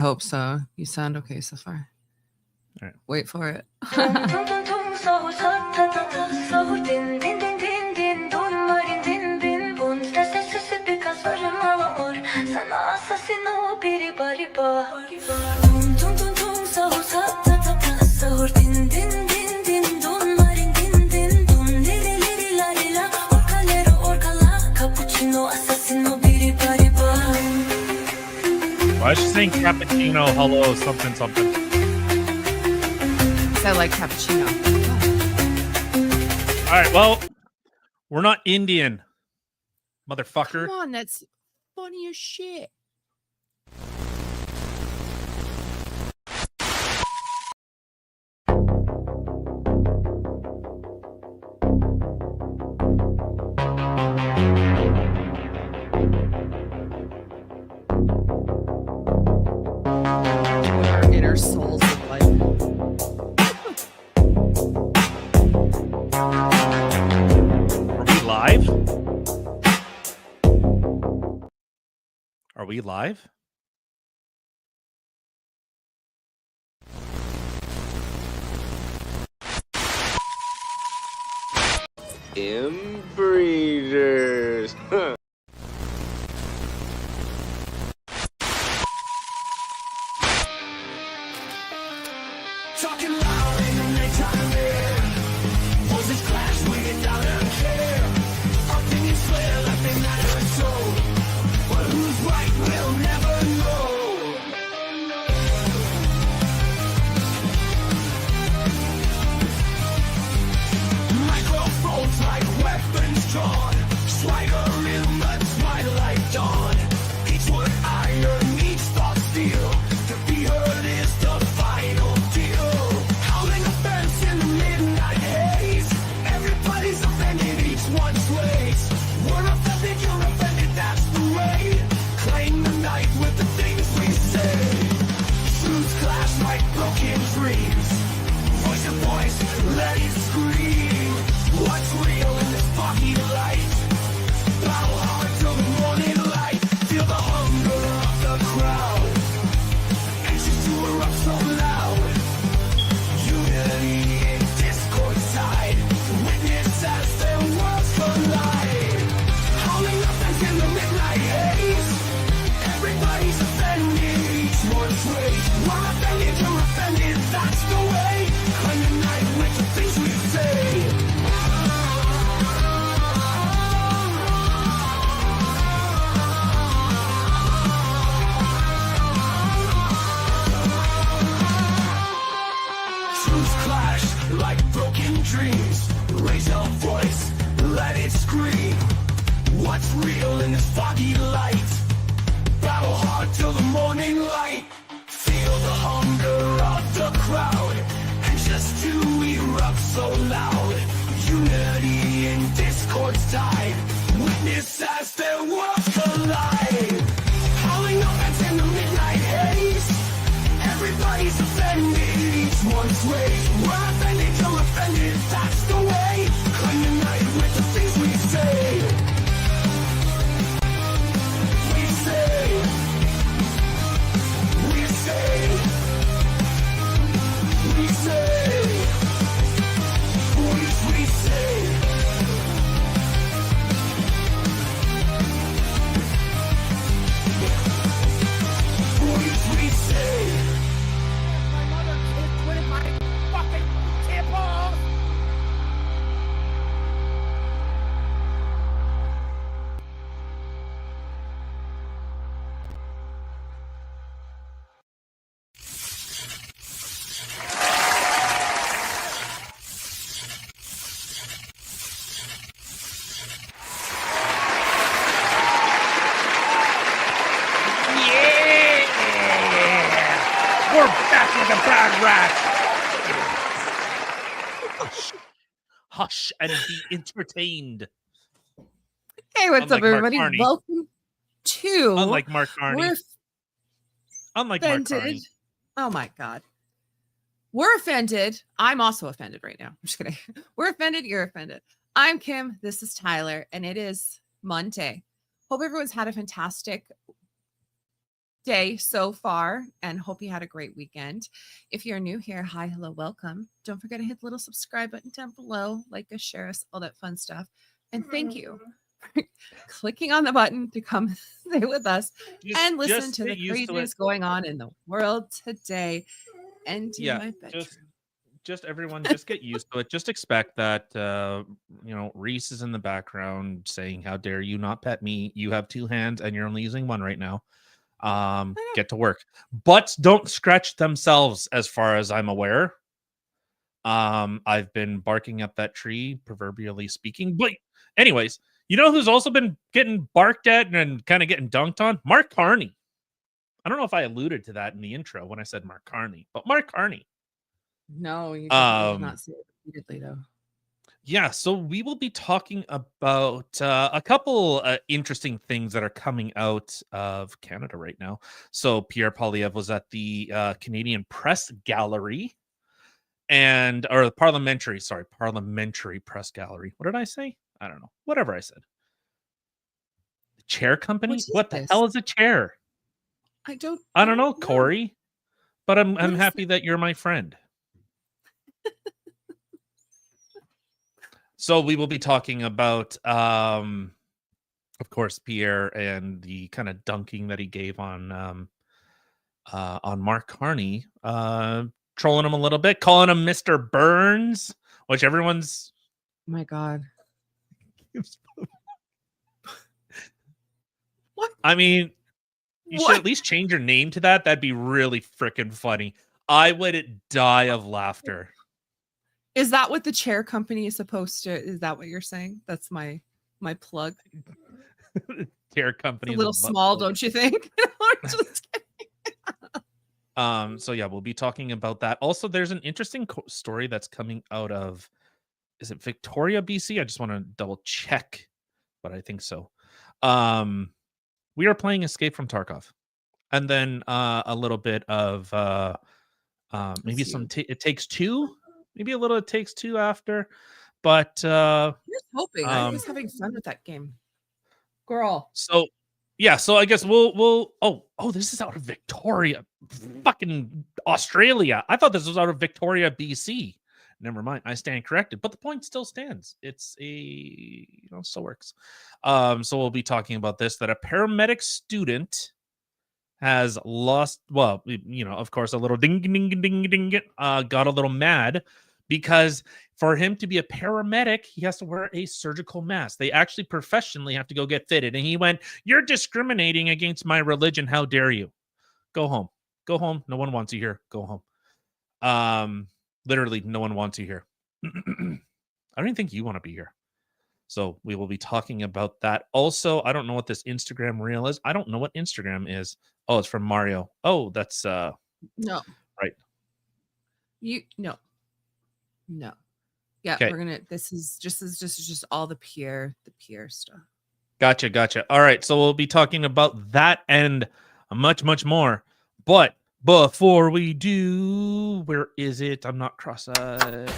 Hope so. You sound okay so far. All right. Wait for it. Why is she saying cappuccino, hello, something, something? I like cappuccino. All right, well, we're not Indian, motherfucker. Come on, that's funny as shit. What our inner souls look like. Are we live? Are we live? Inbreeders. Huh. Talking loud in the nighttime air. Voices clash, we get down and care. Opinions flare like they matter so. But who's right, we'll never know. Microphones like weapons drawn. Swagger in the twilight dawn. Each word iron, each thought steel. To be heard is the final deal. Howling offense in the midnight haze. Everybody's offended, each one sways. We're offended, you're offended, that's the way. Claim the night with the things we say. Truths clash like broken dreams. Voice to voice, let it scream. What's real in this foggy light? Battle hard till the morning light. Feel the hunger of the crowd. Anxious to erupt so loud. Unity in discord side. Witness as their worlds collide. Howling offense in the midnight haze. Everybody's offended, each one's way. We're offended, you're offended, that's the way. Claim the night with the things we say. Truths clash like broken dreams. Raise your voice, let it scream. What's real in this foggy light? Battle hard till the morning light. Feel the hunger of the crowd. Anxious to erupt so loud. Unity in discord's tide. Witness as their worlds collide. Howling offense in the midnight haze. Everybody's offended, each one's way. We're offended, you're offended, that's the way. Claim the night with the things we say. We say. We say. We say. We say. We say. My mother kicked with my fucking tampons. We're back with the bad rat. Hush. Hush and be entertained. Hey, what's Unlike up, Mark everybody? Carney. Welcome to Unlike Mark Carney. We're Unlike Mark Offended. Carney. Oh my God. We're offended. I'm also offended right now. I'm just kidding. We're offended. You're offended. I'm Kim. This is Tyler. And it is Monday. Hope everyone's had a fantastic day so far and hope you had a great weekend. If you're new here, hi, hello, welcome. Don't forget to hit the little subscribe button down below, like us, share us, all that fun stuff. And thank you for clicking on the button to come stay with us and listen to the craziness going on in the world today and in my bedroom. Just everyone, just get used to it. Just expect that, Reese is in the background saying, "How dare you not pet me? You have 2 hands and you're only using 1 right now. Get to work." Butts don't scratch themselves, as far as I'm aware. I've been barking at that tree, proverbially speaking. But anyways, you know who's also been getting barked at and kind of getting dunked on? Mark Carney. I don't know if I alluded to that in the intro when I said Mark Carney, but Mark Carney. No, you did not say it repeatedly, though. Yeah, so we will be talking about a couple interesting things that are coming out of Canada right now. So Pierre Poilievre was at the Canadian Press Gallery or the parliamentary press gallery. What did I say? I don't know. Whatever I said. The chair company? What the hell is a chair? I don't know, Corey. But I'm happy that you're my friend. So we will be talking about, of course, Pierre and the kind of dunking that he gave on Mark Carney, trolling him a little bit, calling him Mr. Burns, which everyone's. Oh my God. What? I mean, you should at least change your name to that. That'd be really freaking funny. I would die of laughter. Is that what the chair company is supposed to? Is that what you're saying? That's my plug. Chair company. It's a little small, don't you think? So yeah, we'll be talking about that. Also, there's an interesting story that's coming out of, is it Victoria, BC? I just want to double check, but I think so. We are playing Escape from Tarkov, and then a little bit of maybe some It Takes Two. Maybe a little It Takes Two after, but just hoping. I was having fun with that game, girl. So yeah, so I guess we'll this is out of Victoria, fucking Australia. I thought this was out of Victoria, BC. Never mind, I stand corrected, but the point still stands. It's so works. So we'll be talking about this, that a paramedic student has lost, of course, a little ding, got a little mad because for him to be a paramedic, he has to wear a surgical mask. They actually professionally have to go get fitted. And he went, "You're discriminating against my religion. How dare you? Go home. Go home. No one wants you here. Go home." Literally, no one wants you here. I don't even think you want to be here. So we will be talking about that. Also, I don't know what this Instagram reel is. I don't know what Instagram is. Oh, it's from Mario. Oh, that's no. Right. No. Yeah, okay. We're gonna. This is just all the Pierre stuff. Gotcha. All right, so we'll be talking about that and much more. But before we do, where is it? I'm not cross-eyed.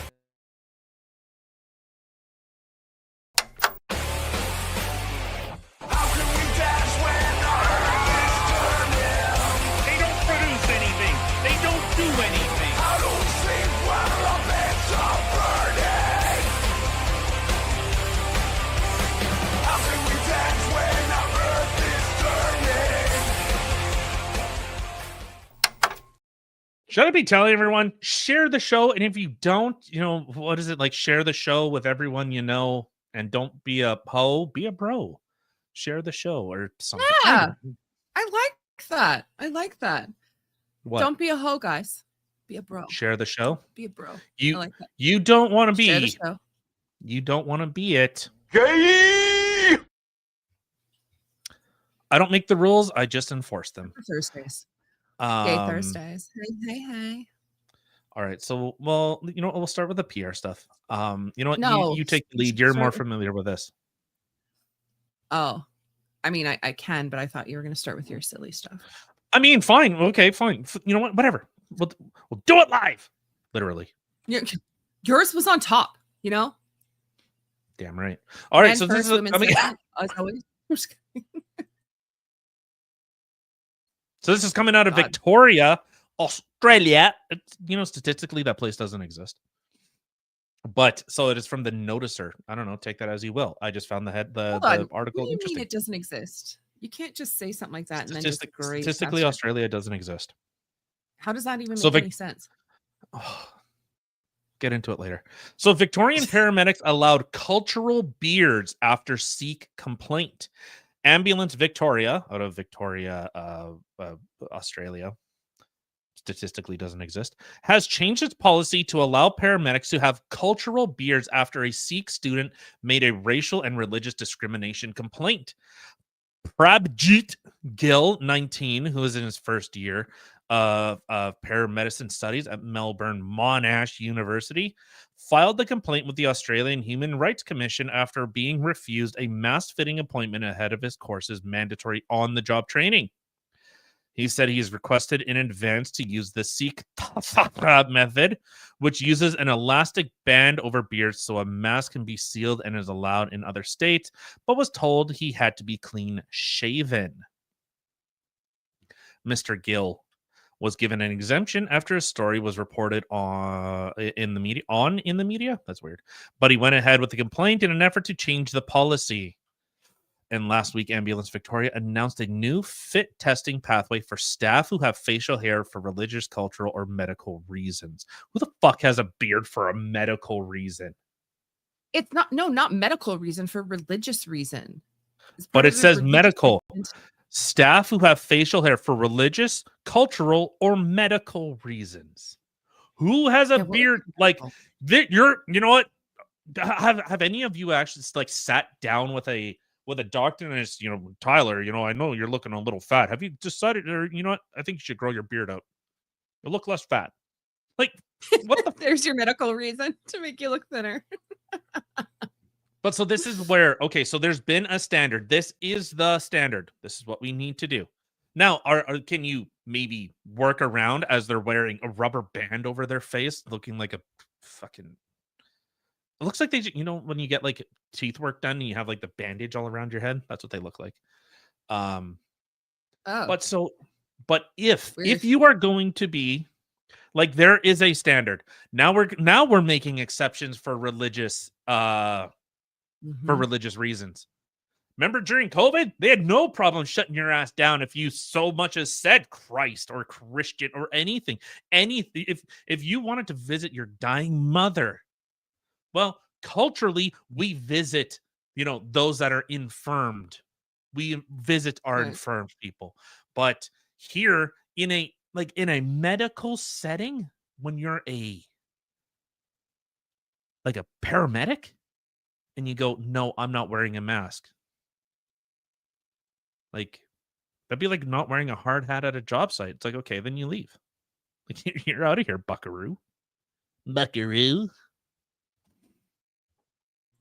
Should I be telling everyone, share the show? And if you don't, what is it like? Share the show with everyone you know, and don't be a hoe, be a bro. Share the show or something. Yeah, I like that. What? Don't be a hoe, guys. Be a bro. Share the show. Be a bro. You I like that. You don't want to be. Share the show. You don't want to be it. Gay! I don't make the rules. I just enforce them. Thursdays. Gay Thursdays. Hey. All right. So, we'll start with the PR stuff. You know what? No, you take the lead. You're more familiar with this. Oh, I mean, I can, but I thought you were going to start with your silly stuff. I mean, fine. Okay, fine. You know what? Whatever. We'll do it live. Literally. Yours was on top, Damn right. All right. And so this is, as always. So this is coming out of God. Victoria, Australia. Statistically, that place doesn't exist. But so it is from the Noticer. I don't know. Take that as you will. I just found Hold the on. article What do you interesting. mean it doesn't exist? You can't just say something like that and then just graze Statistically, past it. Australia doesn't exist. How does that even So make any sense? Get into it later. So Victorian paramedics allowed cultural beards after Sikh complaint. Ambulance Victoria, out of Victoria, Australia, statistically doesn't exist, has changed its policy to allow paramedics to have cultural beards after a Sikh student made a racial and religious discrimination complaint. Prabjit Gill, 19, who is in his first year of paramedicine studies at Melbourne Monash University, filed the complaint with the Australian Human Rights Commission after being refused a mask fitting appointment ahead of his course's mandatory on-the-job training. He said he's requested in advance to use the Sikh method, which uses an elastic band over beards so a mask can be sealed and is allowed in other states, but was told he had to be clean shaven. Mr. Gill was given an exemption after his story was reported in the media. That's weird. But he went ahead with the complaint in an effort to change the policy. And last week, Ambulance Victoria announced a new fit testing pathway for staff who have facial hair for religious, cultural, or medical reasons. Who the fuck has a beard for a medical reason? It's not medical reason, for religious reason. But it says medical. Staff who have facial hair for religious, cultural, or medical reasons. Who has a beard like that? You know what? Have any of you actually sat down with a doctor and it's, Tyler, I know you're looking a little fat. Have you decided, or you know what? I think you should grow your beard out. You'll look less fat. Like, what the? There's your medical reason to make you look thinner. But so this is where, okay, so there's been a standard. This is the standard. This is what we need to do. Now, can you maybe work around as they're wearing a rubber band over their face, looking like a fucking... It looks like they, when you get like teeth work done and you have like the bandage all around your head, that's what they look like. But if you are going to be like, there is a standard. Now we're making exceptions for religious religious reasons. Remember during COVID, they had no problem shutting your ass down if you so much as said Christ or Christian or anything. If you wanted to visit your dying mother, well, culturally, we visit, those that are infirmed. We visit our infirmed people. But here in a medical setting, when you're a paramedic and you go, no, I'm not wearing a mask. Like, that'd be like not wearing a hard hat at a job site. It's like, okay, then you leave. Like, you're out of here, buckaroo. Buckaroo.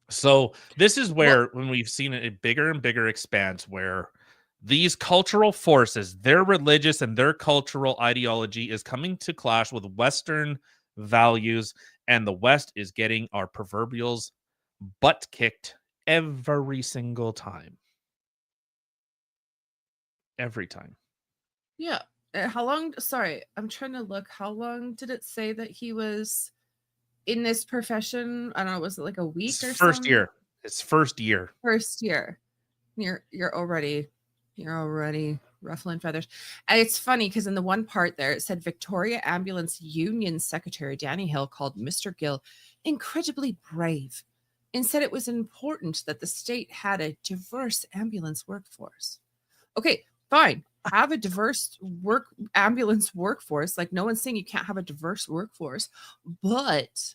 So this is where, when we've seen a bigger and bigger expanse, where these cultural forces, their religious and their cultural ideology is coming to clash with Western values, and the West is getting our proverbials butt kicked every single time. Every time. Yeah. How long? Sorry, I'm trying to look. How long did it say that he was in this profession? I don't know. Was it like a week or first year? It's first year. First year. You're already ruffling feathers. And it's funny because in the one part there, it said Victoria Ambulance Union Secretary Danny Hill called Mr. Gill incredibly brave and said it was important that the state had a diverse ambulance workforce. Okay, fine. Have a diverse ambulance workforce. Like, no one's saying you can't have a diverse workforce, but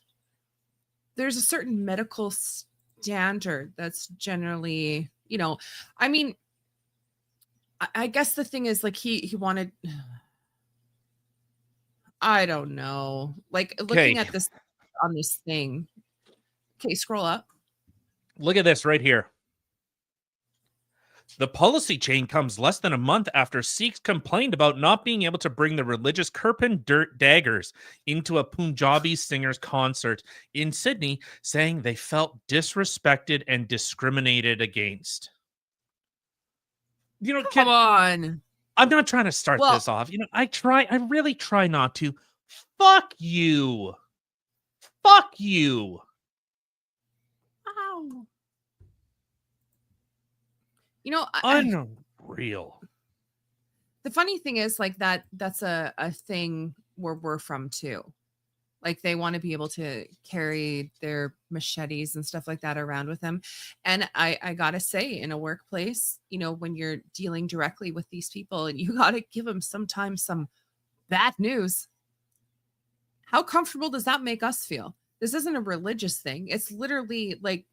there's a certain medical standard that's generally, I mean, I guess the thing is, like, he wanted, I don't know, like, looking at this on this thing. Okay, scroll up. Look at this right here. The policy change comes less than a month after Sikhs complained about not being able to bring the religious Kirpan Dirt Daggers into a Punjabi singer's concert in Sydney, saying they felt disrespected and discriminated against. Come on. I'm not trying to start Well- this off. You know, I really try not to. Fuck you. Fuck you. Ow. You know, Unreal. the funny thing is like that's a thing where we're from too. Like they want to be able to carry their machetes and stuff like that around with them. And I gotta say, in a workplace, you know, when you're dealing directly with these people and you gotta give them sometimes some bad news, how comfortable does that make us feel? This isn't a religious thing. It's literally like,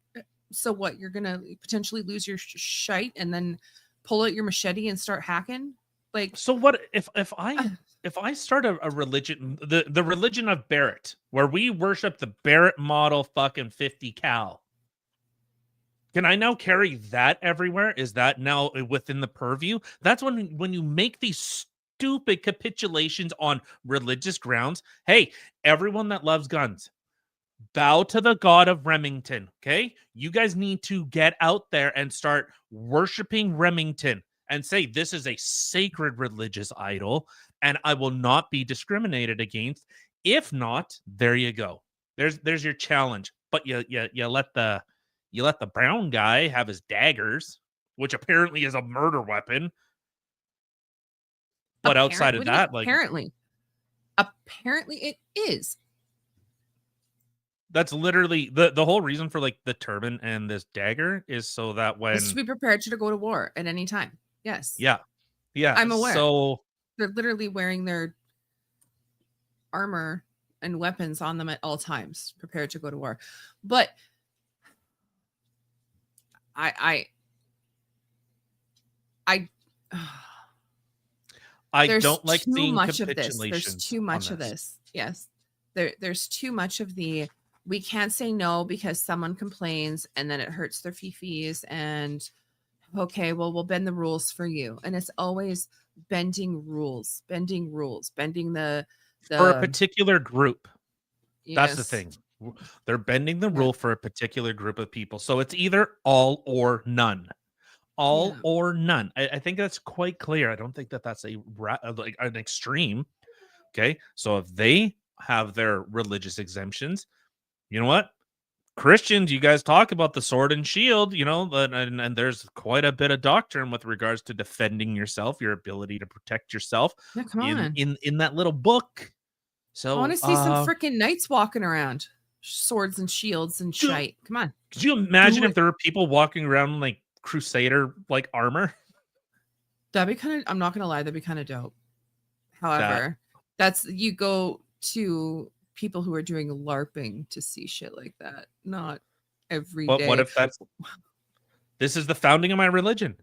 so what? You're gonna potentially lose your shite and then pull out your machete and start hacking? Like, So what if I start a religion, the religion of Barrett, where we worship the Barrett model fucking 50 cal? Can I now carry that everywhere? Is that now within the purview? That's when you make these stupid capitulations on religious grounds. Hey, everyone that loves guns, bow to the god of Remington. Okay, you guys need to get out there and start worshiping Remington and say this is a sacred religious idol and I will not be discriminated against. If not, there you go. There's your challenge. But you let the brown guy have his daggers, which apparently is a murder weapon. But outside of that, like apparently it is. that's literally the whole reason for like the turban and this dagger is so that when Is to be prepared to go to war at any time. Yes. yeah, I'm aware. So They're literally wearing their armor and weapons on them at all times, prepared to go to war. But I don't like too seeing much of this. capitulations. There's too much of this. Yes. There's too much of the we can't say no because someone complains and then it hurts their fifis and okay, well, we'll bend the rules for you. And it's always bending rules, bending the For a particular group. That's the yes. thing. They're bending the rule for a particular group of people. So it's either all or none. All Yeah. or none. I think that's quite clear. I don't think that's like an extreme. Okay. So if they have their religious exemptions, you know what? Christians, you guys talk about the sword and shield, you know, and there's quite a bit of doctrine with regards to defending yourself, your ability to protect yourself Yeah, come on. in that little book. So I want to see some freaking knights walking around, swords and shields and Dude, shite. Come on. could you imagine Do if there were people walking around in, like crusader like armor? That'd be kind of, I'm not gonna lie, that'd be kind of dope. However, that's you go to people who are doing LARPing to see shit like that. Not every day. What if that's this is the founding of my religion?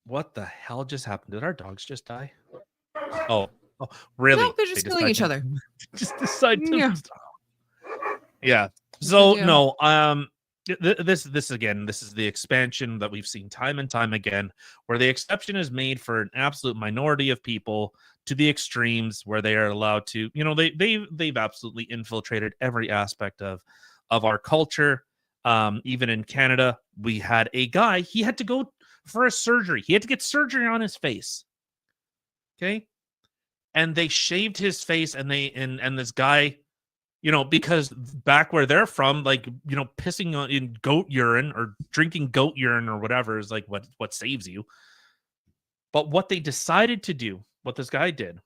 What the hell just happened? Did our dogs just die? Oh really? No, they're just killing each other. Just decide to Yeah. Yeah. So no, this again, this is the expansion that we've seen time and time again, where the exception is made for an absolute minority of people to the extremes where they are allowed to, you know, they've absolutely infiltrated every aspect of our culture. Even in Canada, we had a guy, he had to go for a surgery. He had to get surgery on his face. Okay. And they shaved his face and this guy, you know, because back where they're from, like, you know, pissing in goat urine or drinking goat urine or whatever is like what saves you. But what they decided to do, what this guy did,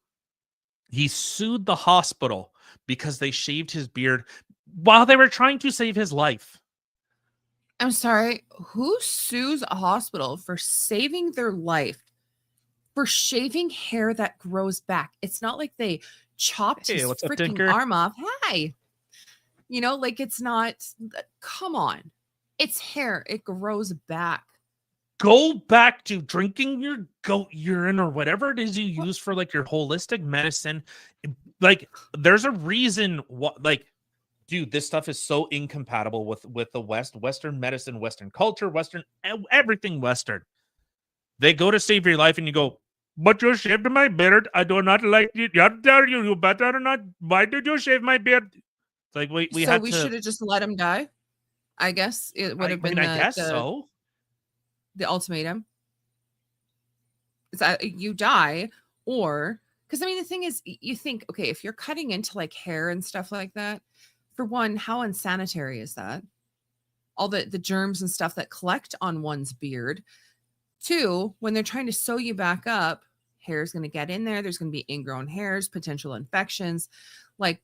he sued the hospital because they shaved his beard while they were trying to save his life. I'm sorry. Who sues a hospital for saving their life for shaving hair that grows back? It's not like they chopped his what's up, freaking Tinker? arm off. Hi. You know, like it's not, come on. It's hair. It grows back. Go back to drinking your goat urine or whatever it is you use for like your holistic medicine. Like there's a reason what, like, dude, this stuff is so incompatible with the Western medicine, Western culture, Western everything Western. They go to save your life and you go, but you shaved my beard. I do not like it. You better not. Why did you shave my beard? It's like we should have just let him die. I guess it would have been I guess so. The ultimatum. you die, or because I mean the thing is, you think, okay, if you're cutting into like hair and stuff like that, for one, how unsanitary is that? All the germs and stuff that collect on one's beard. Two, when they're trying to sew you back up, hair's going to get in there. There's going to be ingrown hairs, potential infections. Like,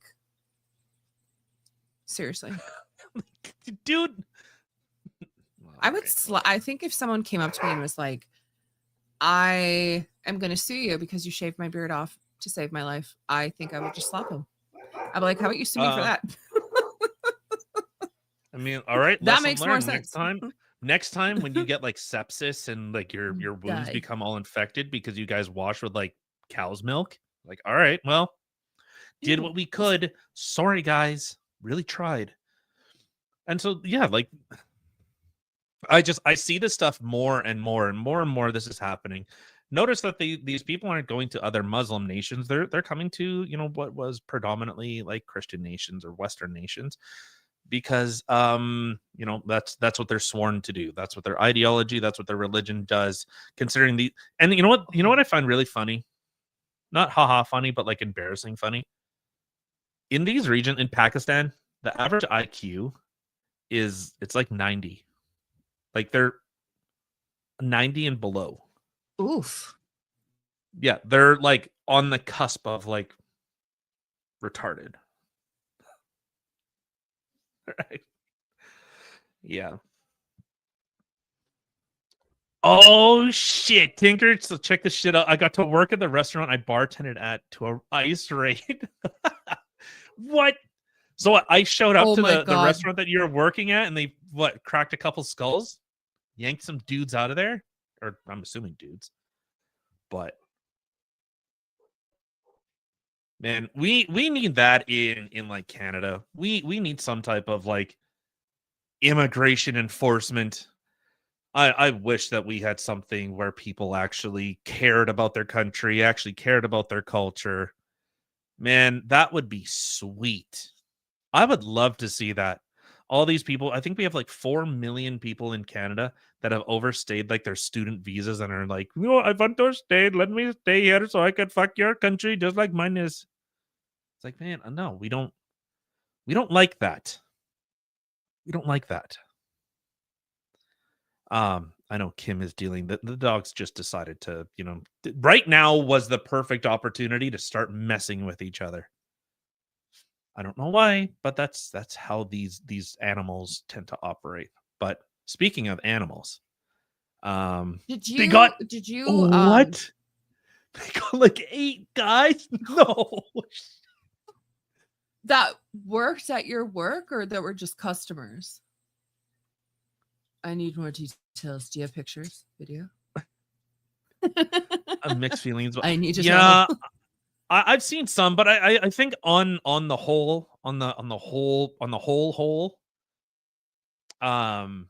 seriously, Dude. I would. I think if someone came up to me and was like, "I am going to sue you because you shaved my beard off to save my life," I think I would just slap him. I'd be like, "How about you sue me for that?" I mean, all right, That lesson makes more learned. sense. Next time when you get like sepsis and like your wounds Die. become all infected because you guys wash with like cow's milk, like, all right, well, did what we could. Sorry, guys, really tried. And so, yeah, like, I see this stuff more and more and more and more. This is happening. Notice that these people aren't going to other Muslim nations. They're coming to, you know, what was predominantly like Christian nations or Western nations, because you know, that's what they're sworn to do. That's what their ideology, that's what their religion does. Considering the, and you know what I find really funny, not haha funny, but like embarrassing funny. In these regions, in Pakistan, the average IQ it's like 90. Like they're 90 and below. Oof. Yeah, they're like on the cusp of like retarded. Right. Yeah. Oh shit, Tinker. So check this shit out. I got to work at the restaurant I bartended at to a ice raid. What? So I showed up Oh to my the God. restaurant that you're working at, and they cracked a couple skulls, yanked some dudes out of there, or I'm assuming dudes. But man, we need that in like Canada. We need some type of like immigration enforcement. I wish that we had something where people actually cared about their country, actually cared about their culture. Man, that would be sweet. I would love to see that. All these people, I think we have like 4 million people in Canada that have overstayed like their student visas and are like, no, I want to stay. Let me stay here so I can fuck your country just like mine is. It's like, man, no, we don't like that. We don't like that. I know Kim is dealing. The dogs just decided to, you know, right now was the perfect opportunity to start messing with each other. I don't know why, but that's how these animals tend to operate. But speaking of animals, Did you? they got Did you? what? They got like 8 guys. No, That worked at your work, or that were just customers? I need more details. Do you have pictures, video? mixed feelings. I need to Yeah, know. I've seen some, but I think on the whole, um,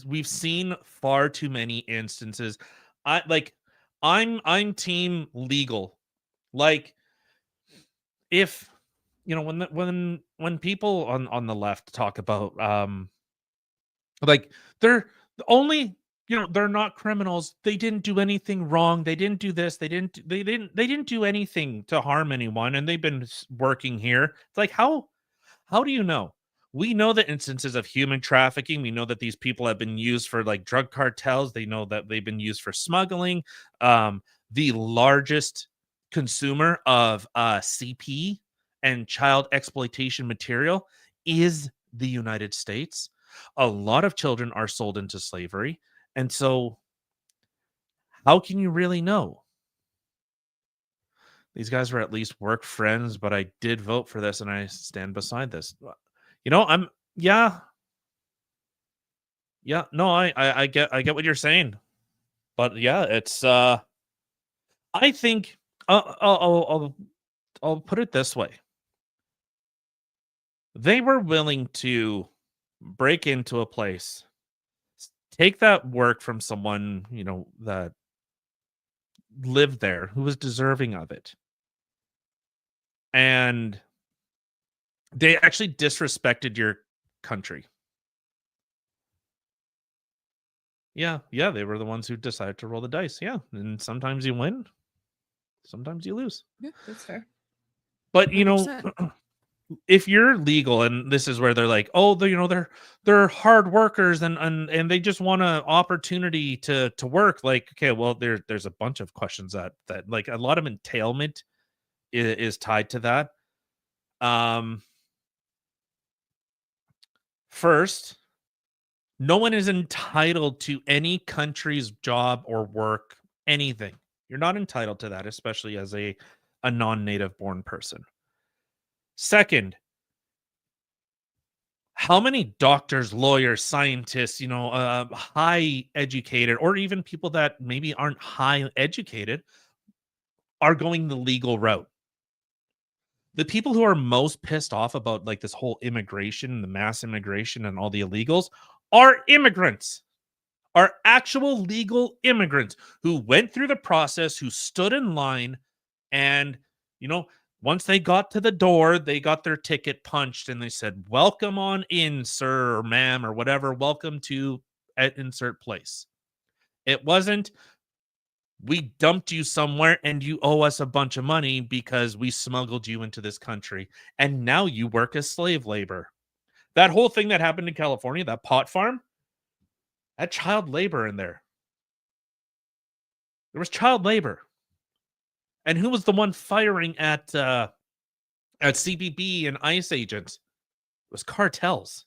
we've seen far too many instances. I'm team legal. Like, if you know, when people on the left talk about like they're only, you know, they're not criminals, they didn't do anything wrong, they didn't do this, they didn't do anything to harm anyone, and they've been working here. It's like, how do you know? We know the instances of human trafficking. We know that these people have been used for like drug cartels. They know that they've been used for smuggling. The largest consumer of CP and child exploitation material is the United States. A lot of children are sold into slavery. And so, how can you really know? These guys were at least work friends, but I did vote for this and I stand beside this. You know, yeah, no, I get what you're saying. But yeah, it's I think I'll put it this way. They were willing to break into a place, take that work from someone, you know, that lived there, who was deserving of it. And they actually disrespected your country. Yeah, they were the ones who decided to roll the dice. Yeah, and sometimes you win, sometimes you lose. Yeah, that's fair. But you know, 100%. if you're legal, and this is where they're like, oh, they're hard workers, and they just want an opportunity to work. Like, okay, well, there's a bunch of questions that like a lot of entailment is tied to that. First, no one is entitled to any country's job or work, anything. You're not entitled to that, especially as a non-native born person. Second, how many doctors, lawyers, scientists, high educated, or even people that maybe aren't high educated are going the legal route? The people who are most pissed off about like this whole immigration, the mass immigration and all the illegals are immigrants. Are actual legal immigrants who went through the process, who stood in line, and once they got to the door, they got their ticket punched and they said, "Welcome on in, sir or ma'am or whatever. Welcome to at insert place." It wasn't, "We dumped you somewhere and you owe us a bunch of money because we smuggled you into this country and now you work as slave labor." That whole thing that happened in California, that pot farm, that child labor in there. There was child labor. And who was the one firing at CBP and ICE agents? It was cartels.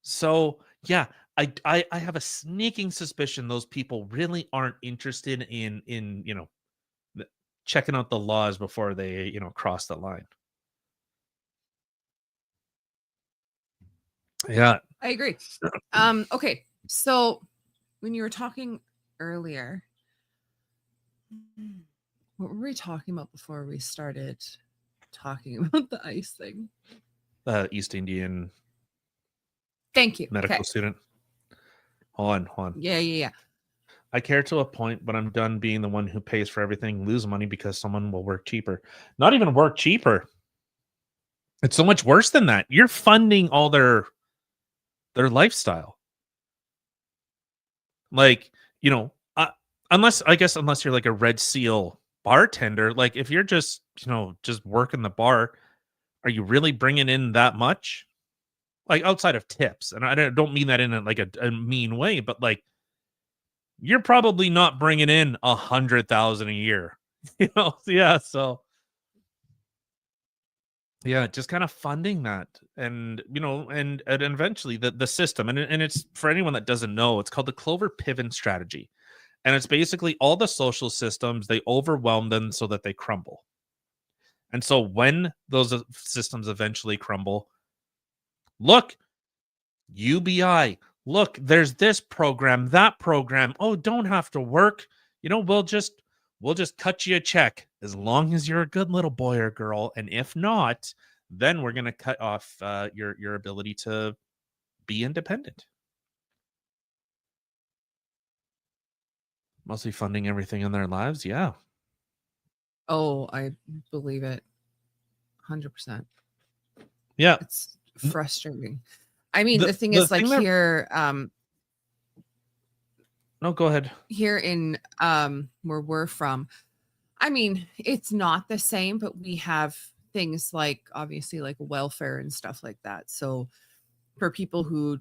So yeah, I have a sneaking suspicion those people really aren't interested in checking out the laws before they cross the line. Yeah. I agree. Okay. So when you were talking earlier, what were we talking about before we started talking about the ice thing? East Indian Thank you. medical Okay. student. Hold on. Yeah. I care to a point, but I'm done being the one who pays for everything, lose money because someone will work cheaper. Not even work cheaper. It's so much worse than that. You're funding all their lifestyle. Like, unless you're like a Red Seal bartender, like if you're just working the bar, are you really bringing in that much? Like outside of tips, and I don't mean that in a mean way, but like you're probably not bringing in 100,000 a year, Yeah, so yeah, just kind of funding that, and and eventually the system, and it's, for anyone that doesn't know, it's called the Clover Piven strategy, and it's basically all the social systems, they overwhelm them so that they crumble, and so when those systems eventually crumble, look, UBI, look, there's this program, that program. Oh, don't have to work. We'll just cut you a check as long as you're a good little boy or girl. And if not, then we're gonna cut off your ability to be independent. Mostly funding everything in their lives. Yeah. Oh, I believe it. 100%. Yeah. It's frustrating. I mean, the thing is, like, here, no, go ahead. Here in where we're from, I mean, it's not the same, but we have things like, obviously, like welfare and stuff like that. So for people who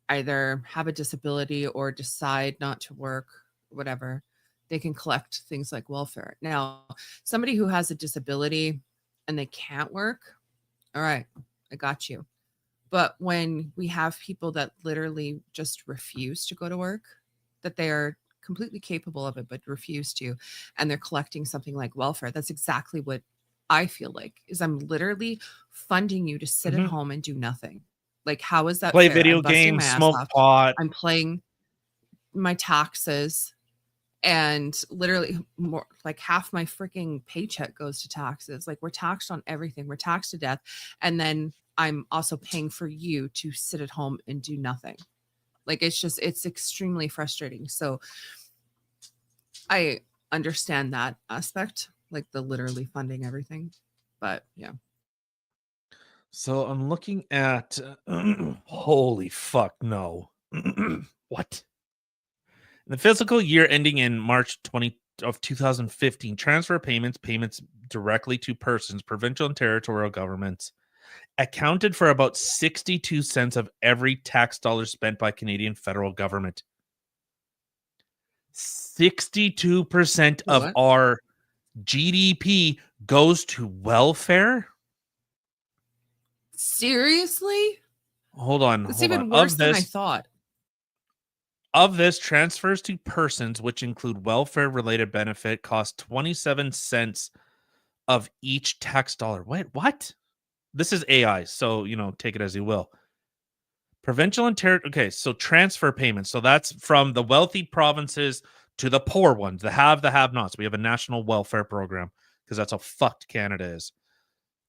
either have a disability or decide not to work, whatever, they can collect things like welfare. Now, somebody who has a disability and they can't work, all right, I got you. But when we have people that literally just refuse to go to work, that they are completely capable of it, but refuse to, and they're collecting something like welfare, that's exactly what I feel like, is I'm literally funding you to sit at home and do nothing. Like, how is that Play fair? video I'm busting games, my ass smoke off. pot. I'm paying my taxes, and literally more like half my freaking paycheck goes to taxes. Like, we're taxed on everything. We're taxed to death. And then I'm also paying for you to sit at home and do nothing. Like, it's extremely frustrating. So I understand that aspect, like the literally funding everything. But yeah. So I'm looking at holy fuck no. What? In the fiscal year ending in March 2015, transfer payments directly to persons, provincial and territorial governments accounted for about 62 cents of every tax dollar spent by Canadian federal government. 62% of What? our GDP goes to welfare? Seriously? Hold on. It's even worse than I thought. Of this, transfers to persons, which include welfare-related benefit, cost 27 cents of each tax dollar. Wait, what? This is AI, so, take it as you will. Provincial and okay, so transfer payments. So that's from the wealthy provinces to the poor ones, the have-nots. We have a national welfare program because that's how fucked Canada is.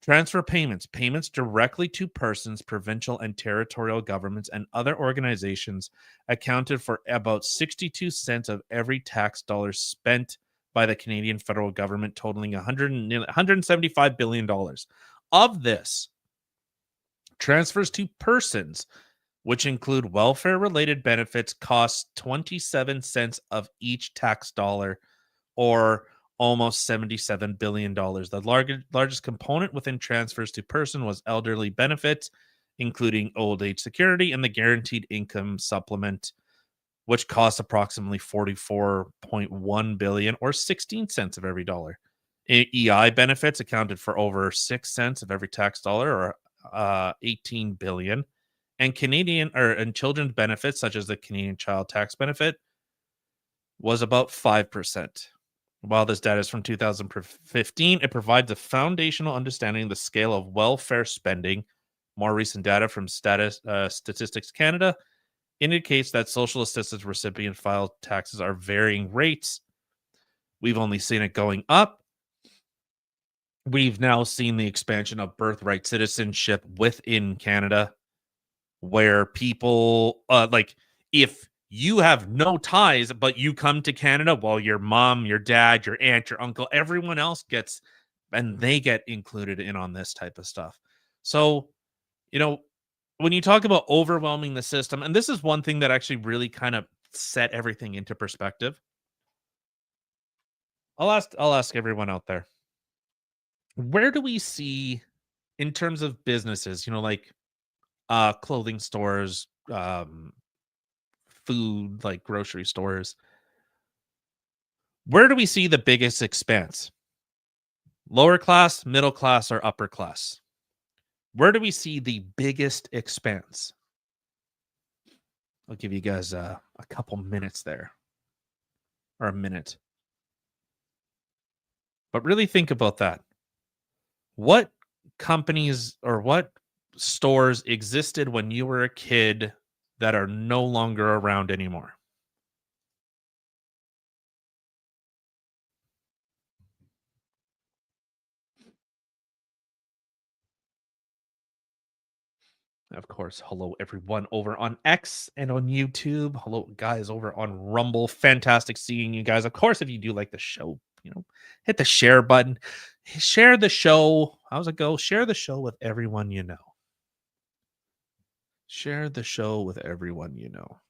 Transfer payments directly to persons, provincial and territorial governments, and other organizations accounted for about 62 cents of every tax dollar spent by the Canadian federal government, totaling $175 billion. Of this, transfers to persons, which include welfare-related benefits, cost 27 cents of each tax dollar, or almost $77 billion. The largest component within transfers to person was elderly benefits, including old age security and the guaranteed income supplement, which cost approximately $44.1 billion, or 16 cents of every dollar. EI benefits accounted for over 6 cents of every tax dollar, or 18 billion. And and children's benefits, such as the Canadian Child Tax Benefit, was about 5%. While this data is from 2015, it provides a foundational understanding of the scale of welfare spending. More recent data from Statistics Canada indicates that social assistance recipient filed taxes are varying rates. We've only seen it going up. We've now seen the expansion of birthright citizenship within Canada, where people, if you have no ties, but you come to Canada, well, your mom, your dad, your aunt, your uncle, everyone else gets, and they get included in on this type of stuff. So, when you talk about overwhelming the system, and this is one thing that actually really kind of set everything into perspective. I'll ask everyone out there, where do we see, in terms of businesses, clothing stores, food, like grocery stores, where do we see the biggest expanse? Lower class, middle class, or upper class? Where do we see the biggest expanse? I'll give you guys a couple minutes there, or a minute. But really think about that. What companies or what stores existed when you were a kid that are no longer around anymore? Of course, hello everyone over on X and on YouTube. Hello guys over on Rumble. Fantastic seeing you guys. Of course, if you do like the show, hit the share button. Share the show. How's it go? Share the show with everyone you know. Share the show with everyone you know.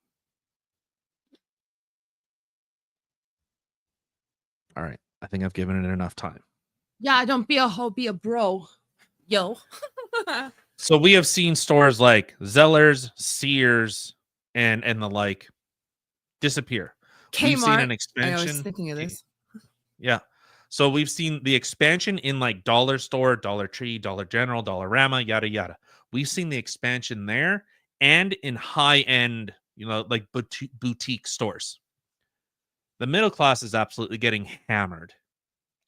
All right. I think I've given it enough time. Yeah, don't be a hoe, be a bro. Yo. So we have seen stores like Zellers, Sears, and the like disappear. We've seen an Kmart. expansion. I was thinking of this. Yeah. So we've seen the expansion in like Dollar Store, Dollar Tree, Dollar General, Dollarama, yada yada. We've seen the expansion there and in high-end, like boutique stores. The middle class is absolutely getting hammered.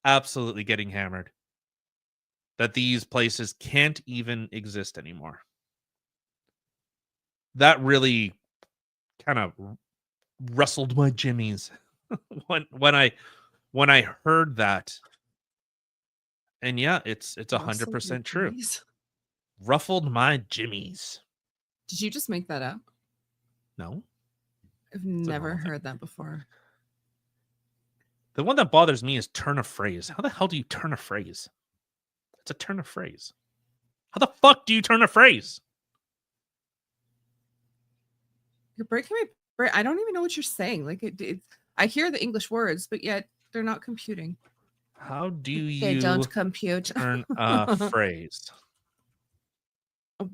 Absolutely getting hammered. That these places can't even exist anymore. That really kind of rustled my jimmies when I heard that. And yeah, it's 100% true. Ruffled my jimmies. Did you just make that up? No. I've never heard that before. The one that bothers me is turn a phrase. How the hell do you turn a phrase? It's a turn of phrase. How the fuck do you turn a phrase? You're breaking my brain. I don't even know what you're saying. Like I hear the English words, but yet they're not computing. How do They you don't compute. turn a phrase?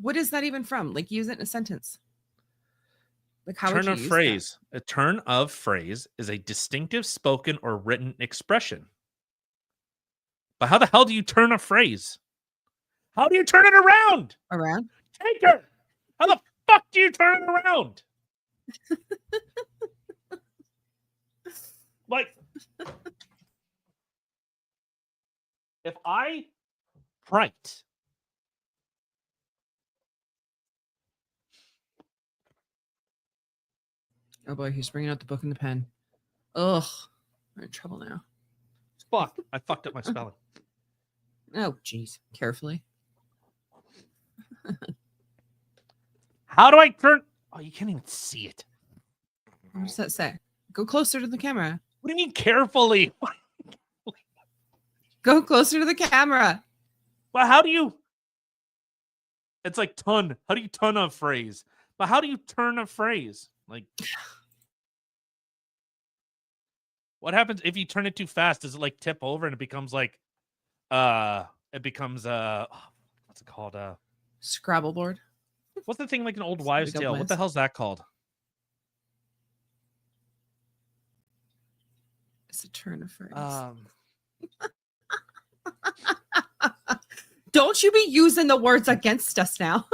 What is that even from? Like, use it in a sentence. Like, how Turn would of you use phrase. A turn of phrase is a distinctive spoken or written expression. But how the hell do you turn a phrase? How do you turn it around? that? Around? Taker! How the fuck do you turn it around? Like, if I write Oh boy, he's bringing out the book and the pen. Ugh, we're in trouble now. fuck, I fucked up my spelling. Oh, geez, carefully. How do I turn? Oh, you can't even see it. What does that say? Go closer to the camera. What do you mean carefully? Go closer to the camera. Well, how do you? It's like ton. How do you ton a phrase? But how do you turn a phrase? Like, what happens if you turn it too fast? Does it like tip over and it becomes like, it becomes what's it called? Scrabble board. What's the thing like an old wives' Big up tale? What list. the hell's that called? It's a turn of phrase. Don't you be using the words against us now.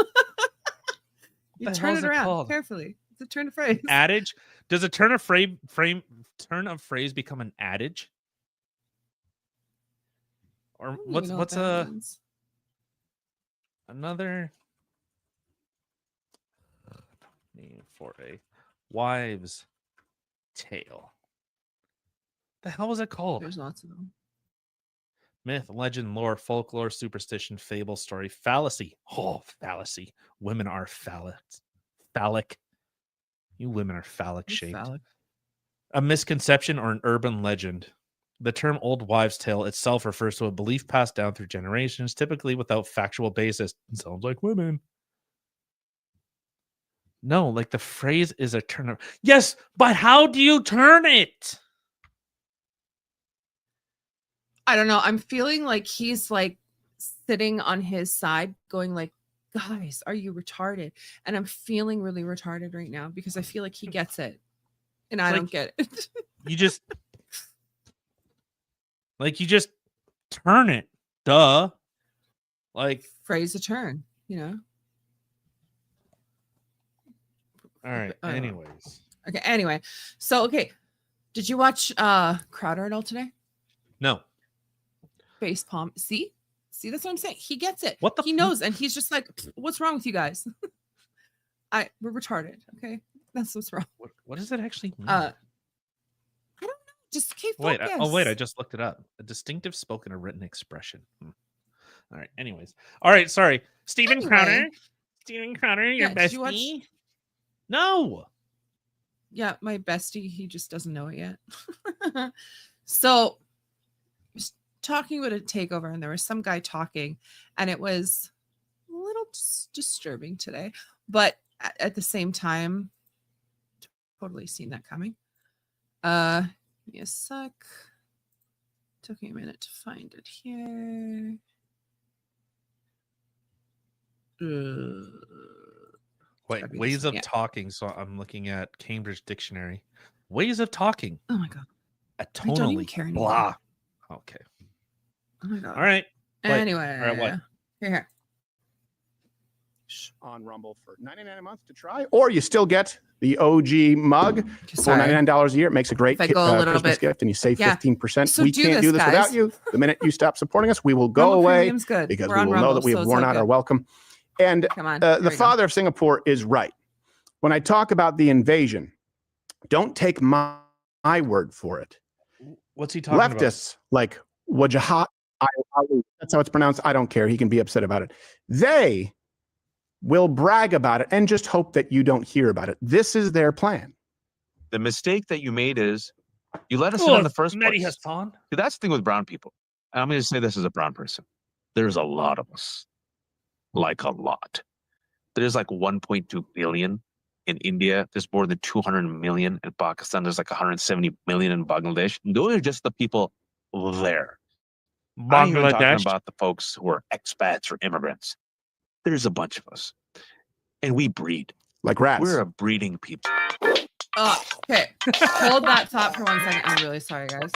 You the turn hell's it it around called? carefully. It's a turn of phrase. Adage. Does a turn of phrase become an adage? Or I don't even what's know what that means. another name for a wives' tale? The hell was it called? There's lots of them. Myth, legend, lore, folklore, superstition, fable, story, fallacy. Oh, fallacy. Women are phallic. You women are phallic shaped. Phallic. A misconception or an urban legend. The term old wives' tale itself refers to a belief passed down through generations, typically without factual basis. Sounds like women. No, like the phrase is a turn of. Yes, but how do you turn it? I don't know. I'm feeling like he's like sitting on his side going like, guys, are you retarded? And I'm feeling really retarded right now because I feel like he gets it. And I Like- don't get it. You just you just turn it. Duh. Like, Phrase a turn, you know? all right. Uh, Anyways. Okay, anyway. So, okay. Did you watch Crowder at all today? No. Face palm. See, that's what I'm saying. He gets it. What the he knows, and he's just like, what's wrong with you guys? We're retarded. Okay, that's what's wrong. What does it actually mean? I don't know. Just keep Wait. focus. Wait. I just looked it up. A distinctive spoken or written expression. All right. Anyways. All right. Sorry. Steven Anyway. Crowder. Steven Crowder, your Yeah, did you watch- bestie. No. Yeah, my bestie. He just doesn't know it yet. So, I was talking about a takeover, and there was some guy talking, and it was a little disturbing today, but at the same time, totally seen that coming. Give me a sec. Took me a minute to find it here. Wait. gotta be Ways this of one, yeah. talking. So I'm looking at Cambridge Dictionary. Ways of talking. Oh my god. A I don't even tonally. care anymore. Blah. Okay. Oh my god. All right. Wait, Anyway. all right, what? Here. On Rumble for $99 a month to try, or you still get the OG mug for Sorry. $99 a year. It makes a great If I go a little Christmas bit- gift, and you save Yeah. 15%. So We do can't this, do this guys. without you. The minute you stop supporting us, we will go Rumble away Premium's good. because We're we on will know Rumble, that we so have it's worn all out our good. welcome. And Come on. the Here we go. father of Singapore is right. When I talk about the invasion, don't take my word for it. What's he talking about? Leftists like Wajahat, that's how it's pronounced. I don't care. He can be upset about it. They will brag about it and just hope that you don't hear about it. This is their plan. The mistake that you made is you let us in in the first Mehdi place. Hassan. See, that's the thing with brown people. And I'm going to say this as a brown person. There's a lot of us. like a lot. There's like 1.2 billion in India. There's more than 200 million in Pakistan. There's like 170 million in Bangladesh. Those are just the people there. I ain't even talking Bangladesh. about the folks who are expats or immigrants. There's a bunch of us. And we breed. Like rats. We're a breeding people. Okay. Hold that thought for 1 second. I'm really sorry, guys.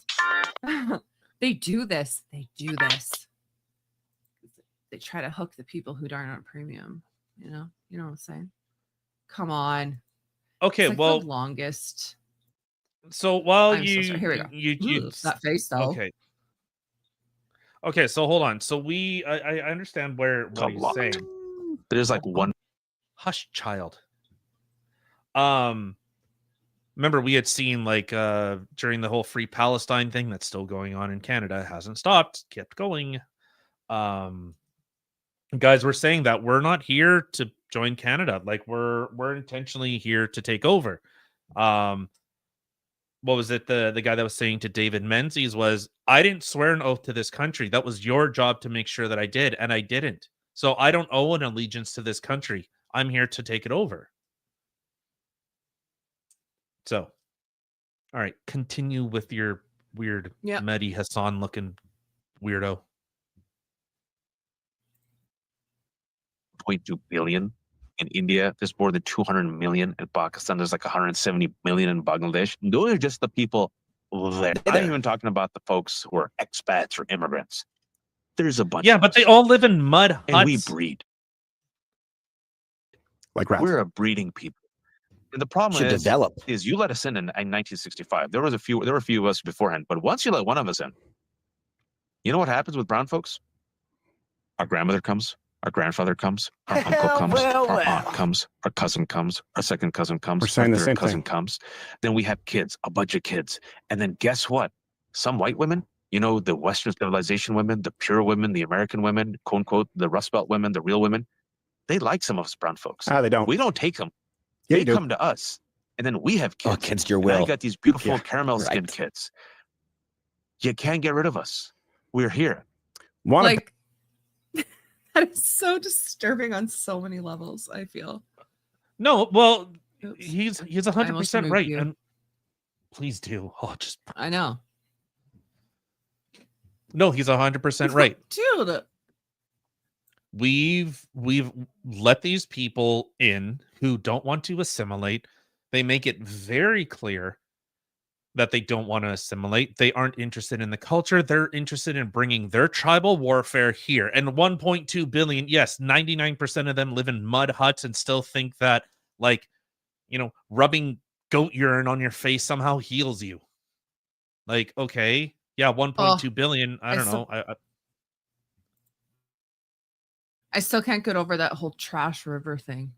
They do this. They do this. They try to hook the people who aren't on premium. You know what I'm saying? Come on. Okay, It's like well, the longest. so while I'm so sorry. Here we go. you Ooh, that face though. Okay, so hold on. So I understand what A he's lot. saying. There's like one. Hush, child. Remember we had seen like during the whole Free Palestine thing that's still going on in Canada, hasn't stopped, kept going. Guys were saying that we're not here to join Canada, like we're intentionally here to take over. What was it, the guy that was saying to David Menzies was, I didn't swear an oath to this country. That was your job to make sure that I did, and I didn't. So I don't owe an allegiance to this country. I'm here to take it over. So, all right, continue with your weird Mehdi Hassan looking weirdo. 0.2 billion in India. There's more than 200 million in Pakistan. There's like 170 million in Bangladesh. Those are just the people there. I ain't even talking about the folks who are expats or immigrants. There's a bunch. Yeah, of but us. they all live in mud huts. And we breed. Like rats. We're a breeding people. And the problem is you let us in 1965. There were a few of us beforehand, but once you let one of us in, you know what happens with brown folks? Our grandmother comes, our grandfather comes, our uncle comes, our aunt comes, our cousin comes, our second cousin comes, We're saying our the third same cousin thing. comes. Then we have kids, a bunch of kids. And then guess what? Some white women, you know, the Western civilization women, the pure women, the American women, quote unquote, the Rust Belt women, the real women, they like some of us brown folks. They don't. We don't take them. Yeah, They you do. come to us. And then we have kids. Against your And I will. got these beautiful Yeah, caramel-skinned kids. You can't get rid of us. We're here. Like that is so disturbing on so many levels, I feel. No, well, Oops. he's I almost 100% removed right. you. And please do. Oh, just I know. no, he's 100% right. Dude. We've let these people in who don't want to assimilate. They make it very clear that they don't want to assimilate. They aren't interested in the culture. They're interested in bringing their tribal warfare here. And 1.2 billion, yes, 99% of them live in mud huts and still think that, like, you know, rubbing goat urine on your face somehow heals you. Like, okay, yeah, 1.2 billion. I don't know. I still can't get over that whole trash river thing.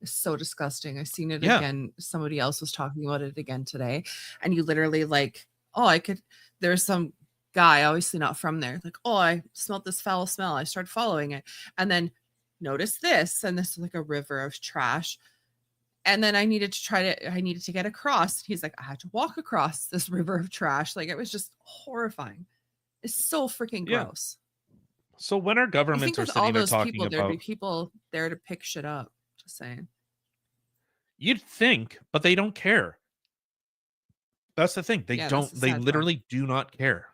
It's so disgusting. I've seen it again. Somebody else was talking about it again today. And you literally like, there's some guy, obviously not from there. Like, I smelled this foul smell. I started following it. And then notice this. And this is like a river of trash. And then I needed to get across. He's like, I had to walk across this river of trash. Like, it was just horrifying. It's so freaking gross. So when our governments are sitting there talking people, about, there'd be people there to pick shit up. Just saying. You'd think, but they don't care. That's the thing. They don't. They literally do not care.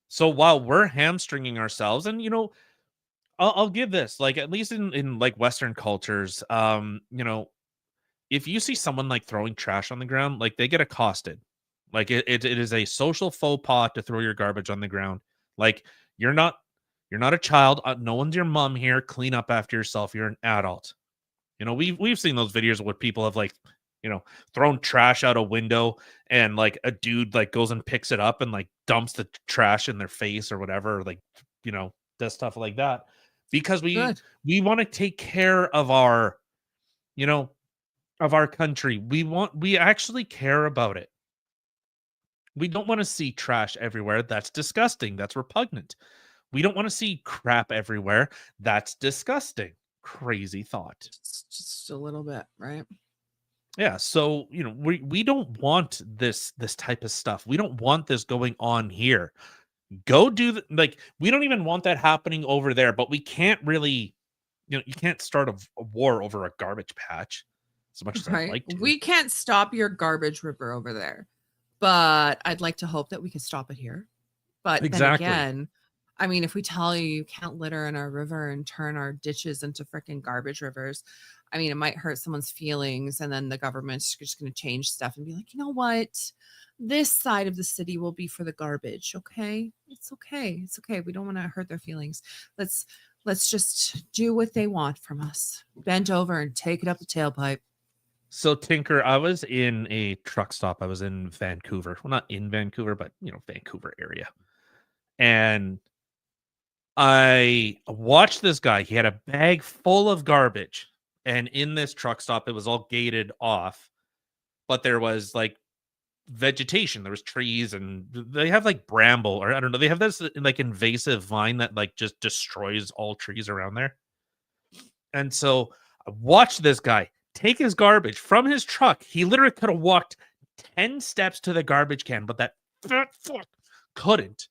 So while we're hamstringing ourselves, and you know, I'll give this, like, at least in like Western cultures, you know, if you see someone like throwing trash on the ground, like they get accosted. Like it is a social faux pas to throw your garbage on the ground. Like you're not a child. No one's your mom here. Clean up after yourself. You're an adult. You know, we've seen those videos where people have, like, you know, thrown trash out a window and like a dude like goes and picks it up and like dumps the trash in their face or whatever, like, you know, does stuff like that because we want to take care of our, you know, of our country. We actually care about it. We don't want to see trash everywhere. That's disgusting. That's repugnant. We don't want to see crap everywhere. That's disgusting. Crazy thought. Just a little bit, right? Yeah, so you know, we don't want this type of stuff. We don't want this going on here. Go do like we don't even want that happening over there, but we can't really you can't start a war over a garbage patch as much as I'd Right? like to. We can't stop your garbage river over there, but I'd like to hope that we can stop it here. But Exactly. then again, I mean, if we tell you can't litter in our river and turn our ditches into freaking garbage rivers, I mean, it might hurt someone's feelings. And then the government's just going to change stuff and be like, you know what? This side of the city will be for the garbage. Okay. It's okay. It's okay. We don't want to hurt their feelings. Let's just do what they want from us. Bend over and take it up the tailpipe. So Tinker, I was in a truck stop. I was in Vancouver. Well, not in Vancouver, but Vancouver area. And I watched this guy. He had a bag full of garbage. And in this truck stop, it was all gated off. But there was like vegetation. There was trees, and they have like bramble, or I don't know. They have this like invasive vine that like just destroys all trees around there. And so I watched this guy take his garbage from his truck. He literally could have walked 10 steps to the garbage can, but that fat fuck couldn't.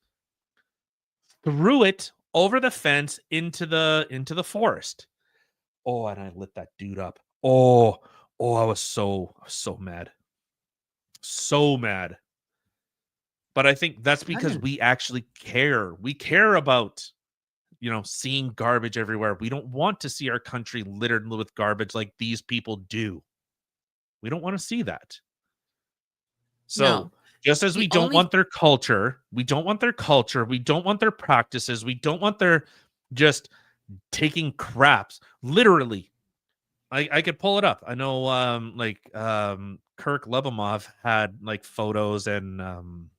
Threw it over the fence into the forest. Oh, and I lit that dude up. Oh, I was so mad. So mad. But I think that's because we actually care. We care about seeing garbage everywhere. We don't want to see our country littered with garbage like these people do. We don't want to see that. So No. Just as we don't want their culture, we don't want their culture, we don't want their practices, we don't want their just taking craps. Literally, I could pull it up. I know Kirk Lebomov had like photos, and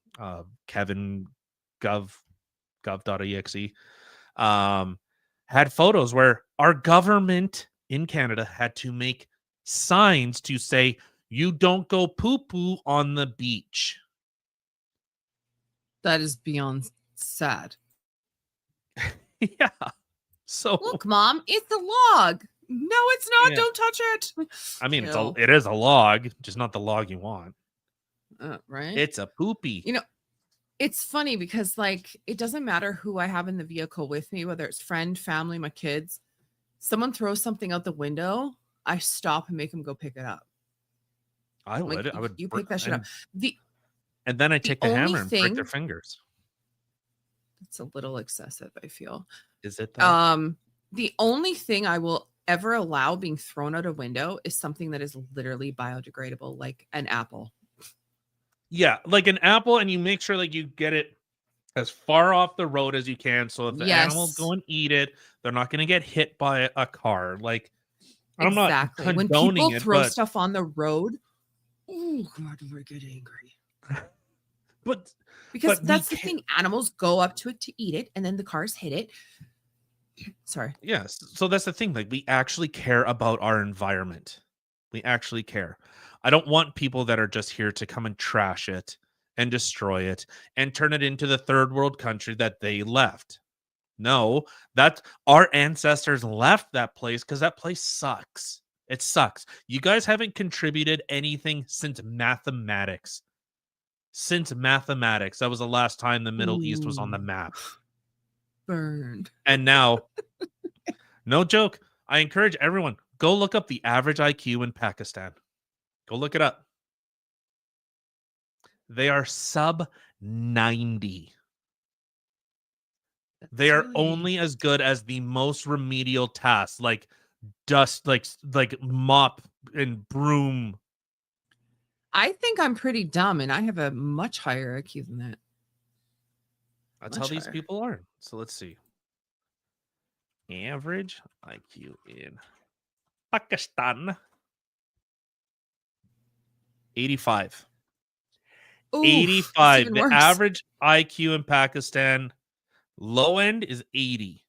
Kevin gov.exe had photos where our government in Canada had to make signs to say, you don't go poo-poo on the beach. That is beyond sad. Yeah. So look, Mom, it's a log. No, it's not. Yeah. Don't touch it. I mean, it is a log, just not the log you want. Right? It's a poopy. It's funny because it doesn't matter who I have in the vehicle with me, whether it's friend, family, my kids. Someone throws something out the window, I stop and make them go pick it up. I would. You pick that shit up. And then I take the hammer and break their fingers. It's a little excessive, I feel. Is it though? The only thing I will ever allow being thrown out a window is something that is literally biodegradable, like an apple. Yeah, like an apple, and you make sure you get it as far off the road as you can, so if the animals go and eat it, they're not going to get hit by a car. I'm not condoning when people throw but... stuff on the road, oh God, do I get angry. Because that's the thing. Animals go up to it to eat it, and then the cars hit it. Sorry. Yes. So that's the thing. We actually care about our environment. We actually care. I don't want people that are just here to come and trash it and destroy it and turn it into the third world country that they left. No, that our ancestors left that place because that place sucks. It sucks. You guys haven't contributed anything since mathematics. That was the last time the Middle East was on the map. Burned. And now, no joke, I encourage everyone, go look up the average IQ in Pakistan. Go look it up. They are sub 90. They are only as good as the most remedial tasks, like dust, like mop and broom. I think I'm pretty dumb, and I have a much higher IQ than that. That's how these people are. So let's see. Average IQ in Pakistan. 85. Oof, 85. The average IQ in Pakistan, low end is 80.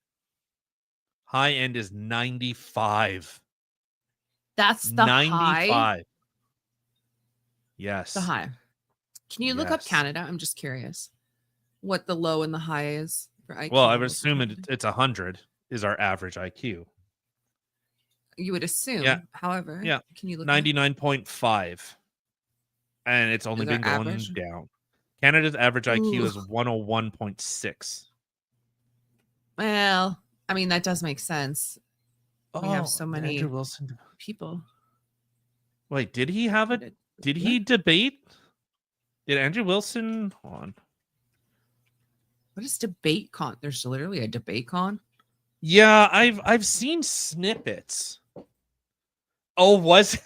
High end is 95. That's the 95. High? Yes. The high. Can you look up Canada? I'm just curious what the low and the high is for IQ. Well, I would assume it's 100 is our average IQ. You would assume. Yeah. However, can you look 99.5. And it's only been going down. Canada's average IQ is 101.6. Well, I mean, that does make sense. We have so the many Andrew Wilson. people. Wait, did he have it? Did he debate? Did Andrew Wilson? Hold on. What is debate con? There's literally a debate con. Yeah, I've seen snippets. Oh, was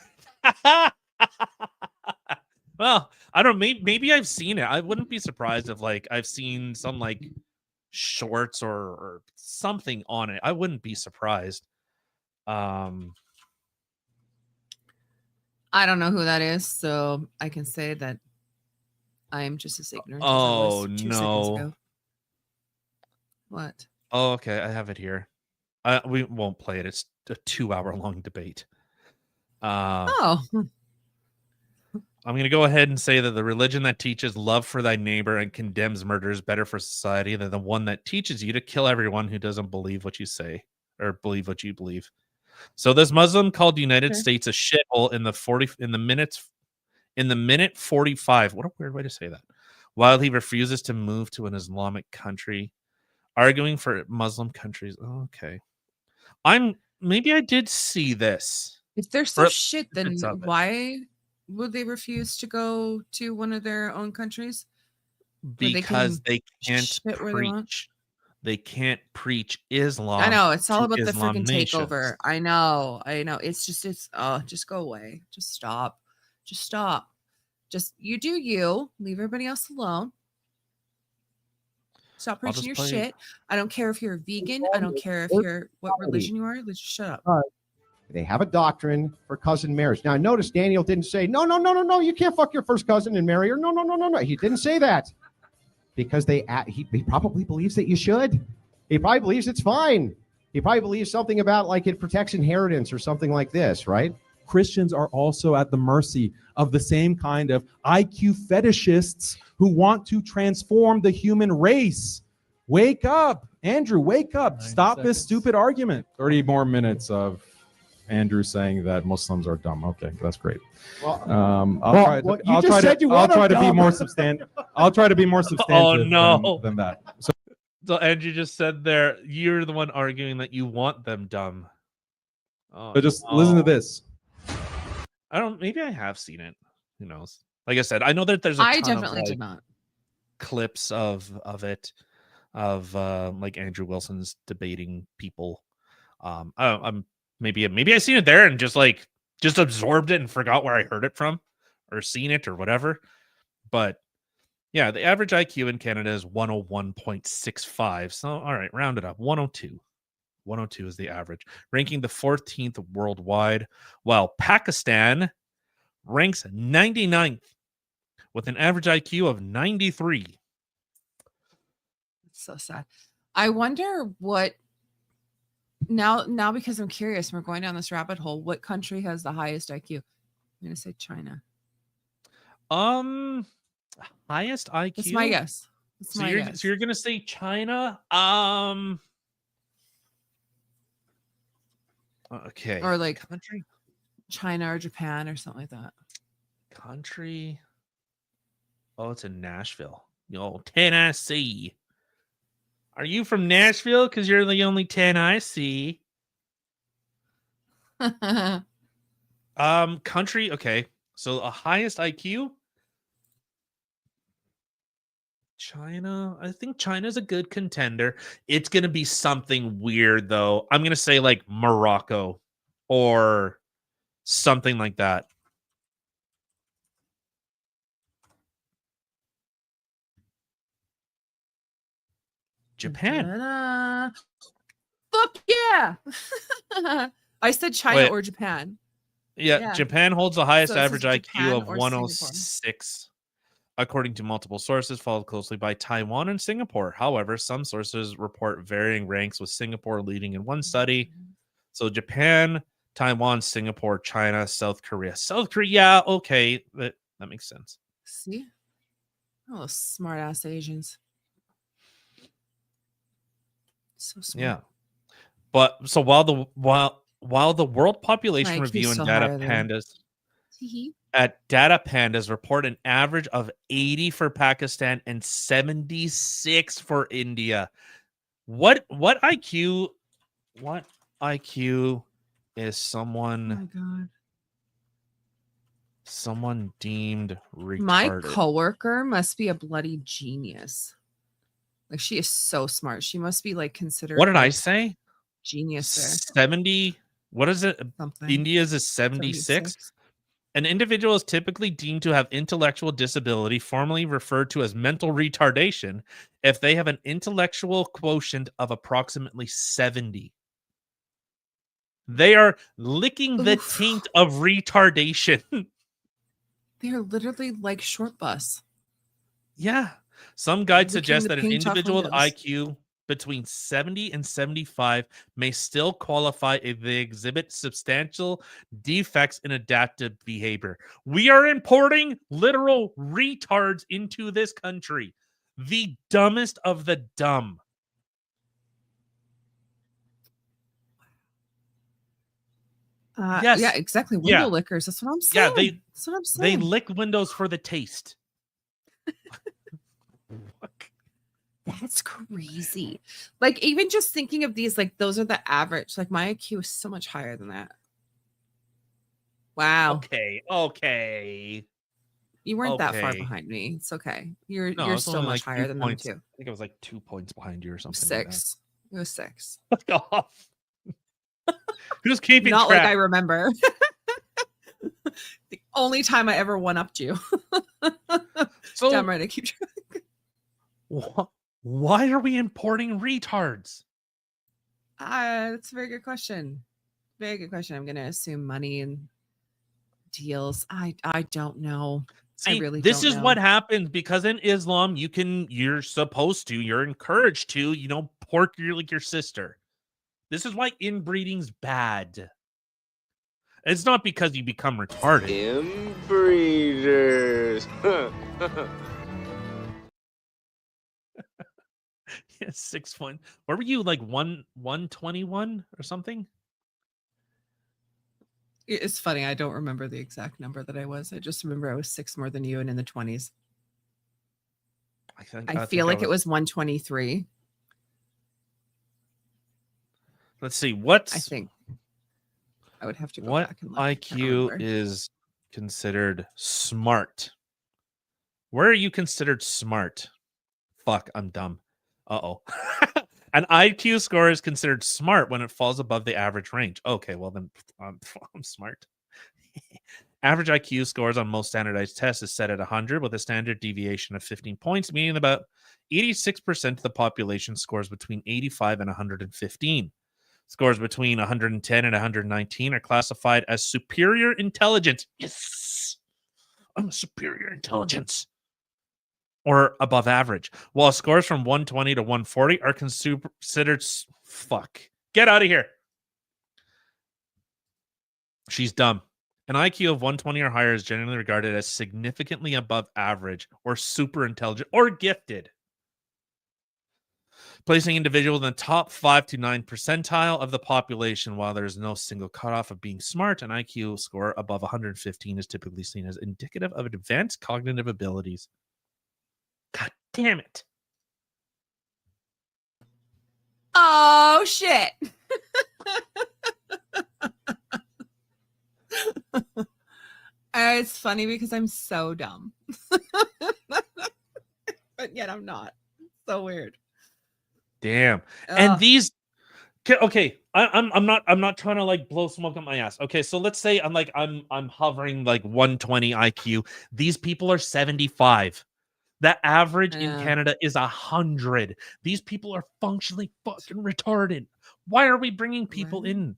well, I don't know. Maybe I've seen it. I wouldn't be surprised if like I've seen some like shorts or something on it. I wouldn't be surprised. I don't know who that is, so I can say that I am just as ignorant as I was 2 seconds ago. What? Oh, okay. I have it here. We won't play it. It's a 2-hour-long debate. Oh. I'm going to go ahead and say that the religion that teaches love for thy neighbor and condemns murder is better for society than the one that teaches you to kill everyone who doesn't believe what you say or believe what you believe. So this Muslim called United States a shithole in the minute 45. What a weird way to say that. While he refuses to move to an Islamic country, arguing for Muslim countries. Oh, okay. Maybe I did see this. If they're so shit, then why would they refuse to go to one of their own countries? Because they can't preach. They can't preach Islam. I know it's all about the Islam freaking nations. takeover. I know. It's just go away. Just stop. Just you do you. Leave everybody else alone. Stop preaching your shit. I don't care if you're a vegan. I don't care if you're what religion you are. Let's just shut up. They have a doctrine for cousin marriage. Now, notice Daniel didn't say, no, you can't fuck your first cousin and marry her. No. He didn't say that because he probably believes that you should. He probably believes it's fine. He probably believes something about like it protects inheritance or something like this, right? Christians are also at the mercy of the same kind of IQ fetishists who want to transform the human race. Wake up, Andrew, wake up. Stop this stupid argument. 30 more minutes of Andrew saying that Muslims are dumb. Okay, that's great. Well, I'll try to be more substantive. I'll try to be more substantive than that. So Andrew just said there, you're the one arguing that you want them dumb. So just listen to this. Maybe I have seen it. Who knows? Like I said, I know that there's I definitely did not. Clips of it, of like Andrew Wilson's debating people. Maybe I seen it there and just absorbed it and forgot where I heard it from or seen it or whatever. But yeah, the average IQ in Canada is 101.65. So all right, round it up. 102. 102 is the average, ranking the 14th worldwide, while Pakistan ranks 99th with an average IQ of 93. It's so sad. I wonder what now because I'm curious, we're going down this rabbit hole. What country has the highest IQ? I'm gonna say China. Highest IQ. That's my guess. So you're gonna say China? Okay. Or like country, China or Japan or something like that. Country. Oh, it's in Nashville. Tennessee. Are you from Nashville? Because you're the only 10 I see. Country. Okay. So a highest IQ. China. I think China's a good contender. It's going to be something weird, though. I'm going to say like Morocco or something like that. Japan. Ta-da. Fuck yeah. I said China or Japan. Yeah, Japan holds the highest average IQ of 106. According to multiple sources, followed closely by Taiwan and Singapore. However, some sources report varying ranks, with Singapore leading in one study. So Japan, Taiwan, Singapore, China, South Korea. South Korea, okay, that makes sense. See? Oh, smart ass Asians. So smart. Yeah. But so while the World Population Review and Data Pandas Data Pandas report an average of 80 for Pakistan and 76 for India. What IQ is Oh my god. someone deemed retarded? My coworker must be a bloody genius. Like she is so smart. She must be like considered. What did I like, say? Genius there. 70. What is it? Something. India's is 76. An individual is typically deemed to have intellectual disability, formerly referred to as mental retardation, if they have an intellectual quotient of approximately 70. They are licking the Oof. taint of retardation. They're literally like short bus. Yeah. Some guides Licking suggest the that an paint off individual with windows. IQ between 70 and 75 may still qualify if they exhibit substantial defects in adaptive behavior. We are importing literal retards into this country. The dumbest of the dumb. Yes. Yeah, exactly. Window Yeah. lickers. That's what I'm saying. Yeah, That's what I'm they saying. lick windows for the taste. Fuck. That's crazy. Like even just thinking of these, like those are the average. Like my IQ is so much higher than that. Wow. Okay. You weren't that far Okay. behind me. It's okay. You're No, you're it's still only much like higher 2 than points. them too. I think it was like 2 points behind you or something. like that. 6. It was 6. Fuck off. Who's keeping Not track? like I remember. The only time I ever one upped you. So Damn right, I keep track. why are we importing retards? That's a very good question. Very good question. I'm gonna assume money and deals. I don't know. See, I really this don't is know. what happens because in Islam you're encouraged to, pork your sister. This is why inbreeding's bad. It's not because you become retarded. Inbreeders. Yeah, 6 point. Where were you? Like 121 or something? It's funny. I don't remember the exact number that I was. I just remember I was 6 more than you and in the 20s. I feel like it was 123. Let's see. I think I would have to go What back and look. I can't IQ remember. is considered smart? Where are you considered smart? Fuck, I'm dumb. Uh-oh. An IQ score is considered smart when it falls above the average range. Okay, well then I'm smart. Average IQ scores on most standardized tests is set at 100 with a standard deviation of 15 points, meaning about 86% of the population scores between 85 and 115. Scores between 110 and 119 are classified as superior intelligence. Yes, I'm a superior intelligence. Or above average. While scores from 120 to 140 are considered... Fuck. Get out of here. She's dumb. An IQ of 120 or higher is generally regarded as significantly above average or super intelligent or gifted, placing individuals in the top 5 to 9 percentile of the population. While there is no single cutoff of being smart, an IQ score above 115 is typically seen as indicative of advanced cognitive abilities. God damn it. Oh shit. It's funny because I'm so dumb. But yet I'm not. So weird. Damn. And these okay, I'm not trying to like blow smoke up my ass. Okay, so let's say I'm hovering like 120 IQ. These people are 75. The average in Canada is 100. These people are functionally fucking retarded. Why are we bringing people in?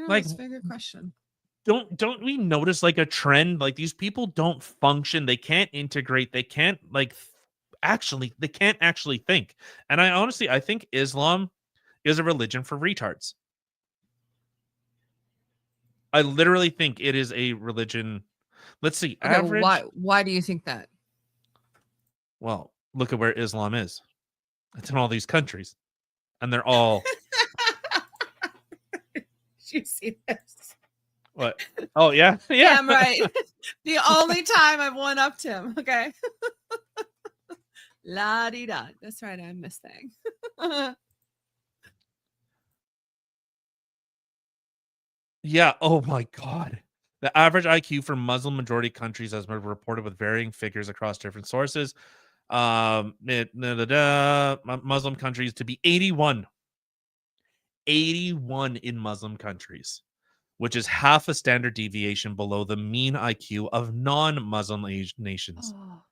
That's a very good question. Don't we notice like a trend? Like these people don't function. They can't integrate. They can't they can't actually think. And I think Islam is a religion for retards. I literally think it is a religion. Let's see. Okay, Average. why do you think that? Well, look at where Islam is. It's in all these countries. And they're all... Did you see this? What? Oh, yeah? Yeah. Damn right. The only time I've one upped him. Okay. La-di-da. That's right. I'm Mustang. Yeah. Oh my God. The average IQ for Muslim majority countries has been reported with varying figures across different sources. Muslim countries to be 81. 81 in Muslim countries, which is half a standard deviation below the mean IQ of non-Muslim nations. Oh.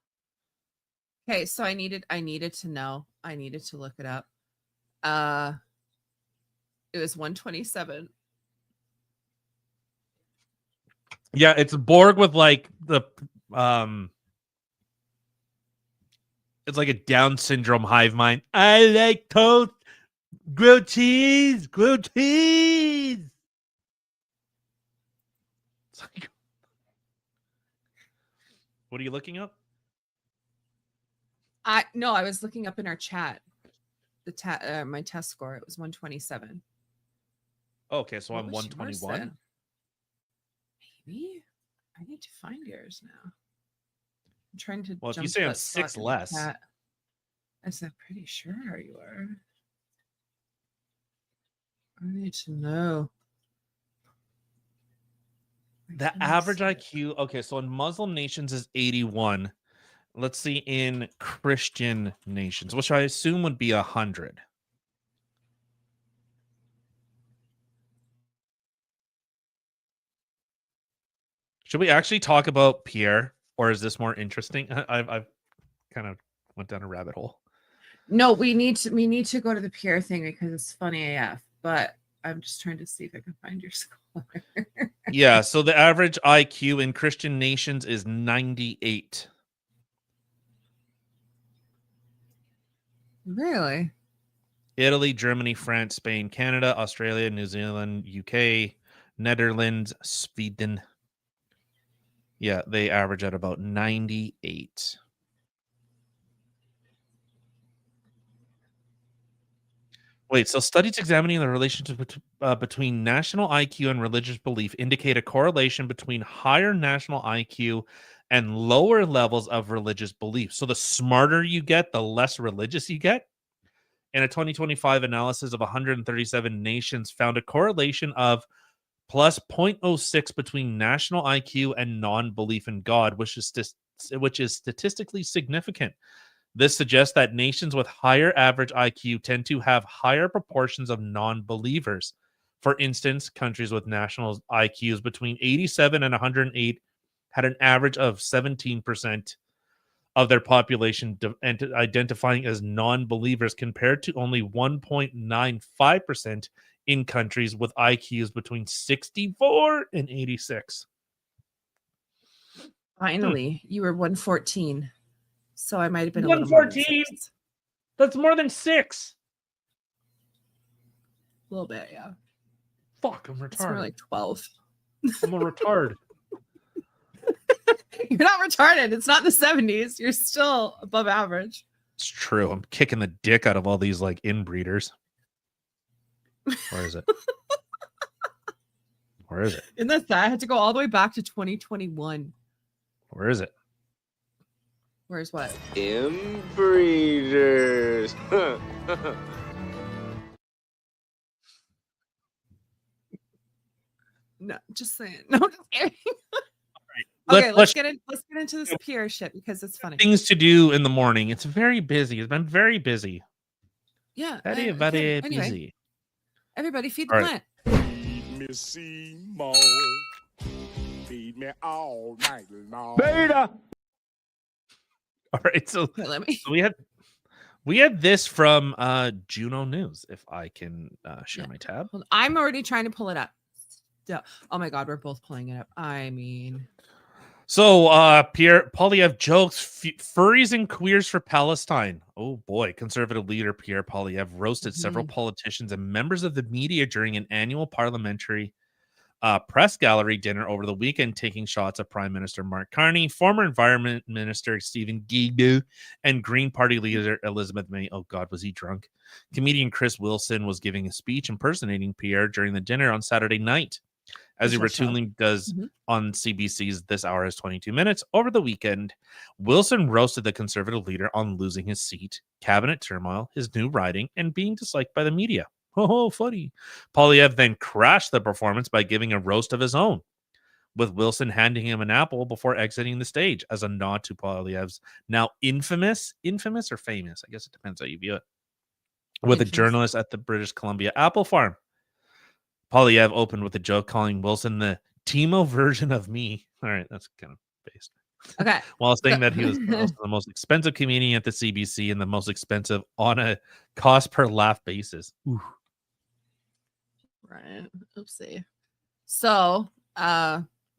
Okay, so I needed to know. I needed to look it up. It was 127. Yeah, it's Borg with like the it's like a Down syndrome hive mind. I like toast, grilled cheese, grilled cheese. It's like, what are you looking up? I was looking up in our chat. My test score, it was 127. Okay, so What I'm was yours 121. then? Maybe I need to find yours now. I'm trying to. Well, if you jump say to I'm that spot 6 in the less. chat. I'm pretty sure you are. I need to know. The average IQ, okay, so in Muslim nations is 81. Let's see in Christian nations, which I assume would be 100. Should we actually talk about Pierre, or is this more interesting? I've kind of went down a rabbit hole. No, we need to go to the Pierre thing because it's funny AF. But I'm just trying to see if I can find your score. Yeah, so the average IQ in Christian nations is 98. Really? Italy, Germany, France, Spain, Canada, Australia, New Zealand, UK, Netherlands, Sweden. Yeah, they average at about 98. Wait, so studies examining the relationship between national IQ and religious belief indicate a correlation between higher national IQ and lower levels of religious belief. So the smarter you get, the less religious you get. In a 2025 analysis of 137 nations found a correlation of plus 0.06 between national IQ and non-belief in God, which is statistically significant. This suggests that nations with higher average IQ tend to have higher proportions of non-believers. For instance, countries with national IQs between 87 and 108 had an average of 17% of their population identifying as non-believers, compared to only 1.95% in countries with IQs between 64 and 86. Finally, you were 114. So I might have been 114. That's more than 6. A little bit, yeah. Fuck, I'm retarded. It's more like 12. I'm a retard. You're not retarded. It's not the 70s. You're still above average. It's true. I'm kicking the dick out of all these like inbreeders. Where is it? Where is it? Isn't that sad? I had to go all the way back to 2021. Where is it? Where's what? Inbreeders. No, just saying. No, just kidding. Right. Okay, let's get into this Pierre shit because it's funny. Things to do in the morning. It's very busy. It's been very busy. Yeah. Very Anyway, busy. everybody feed the All right. plant. Feed me Seymour. Feed me all night long. Beta. All right. So, Okay, so we had this from Juno News. If I can share my tab. Hold on. I'm already trying to pull it up. Oh my God, we're both pulling it up. I mean, so Pierre Poilievre jokes furries and queers for Palestine. Oh boy, conservative leader Pierre Poilievre roasted several politicians and members of the media during an annual parliamentary press gallery dinner over the weekend, taking shots at Prime Minister Mark Carney, former Environment Minister Stephen Guilbeault, and Green Party leader Elizabeth May. Oh God, was he drunk? Comedian Chris Wilson was giving a speech impersonating Pierre during the dinner on Saturday night, as he routinely does on CBC's This Hour Is 22 Minutes. Over the weekend, Wilson roasted the conservative leader on losing his seat, cabinet turmoil, his new riding, and being disliked by the media. Oh, funny. Polyev then crashed the performance by giving a roast of his own, with Wilson handing him an apple before exiting the stage as a nod to Polyev's now infamous or famous, I guess it depends how you view it, with a Infamous. journalist at the British Columbia apple farm. Polyev opened with a joke calling Wilson the Timo version of me. All right, that's kind of based. Okay. While saying that he was also the most expensive comedian at the CBC and the most expensive on a cost per laugh basis. Ooh. Right. Oopsie. So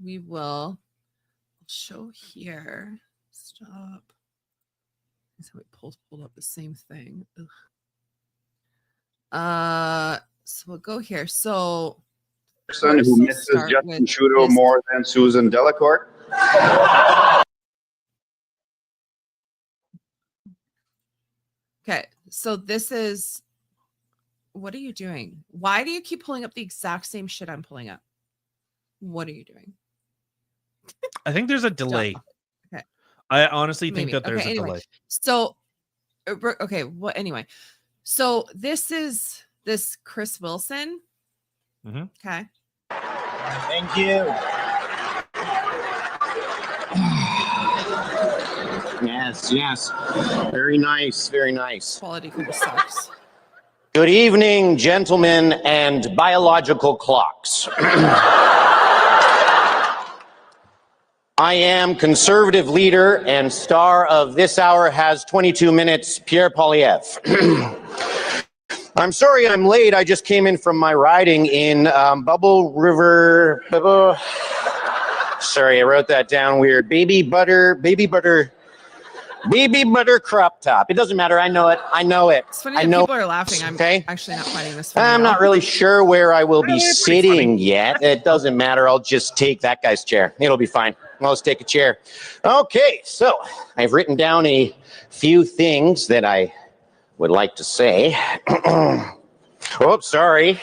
we will show here. Stop. So we pulled up the same thing. Ugh. So we'll go here. So person who misses Justin Trudeau more than Susan Delacourt. Okay, so this is, what are you doing? Why do you keep pulling up the exact same shit I'm pulling up? What are you doing? I think there's a delay. Okay. I honestly think Maybe. that there's Okay, a anyway. delay. So, okay, well, anyway. So this is this Chris Wilson. Mhm. Okay. Thank you. Yes. Very nice, very nice. Quality kind of sucks. Good evening, gentlemen and biological clocks. I am conservative leader and star of This Hour Has 22 Minutes, Pierre Polyev. I'm sorry I'm late. I just came in from my riding in Bubble River. Sorry, I wrote that down weird. Baby butter crop top. It doesn't matter. I know it. It's funny that people are laughing. I'm actually not finding this funny. I'm not really sure where I will be sitting yet. It doesn't matter. I'll just take that guy's chair. It'll be fine. I'll just take a chair. Okay, so I've written down a few things that I would like to say. Oops, sorry.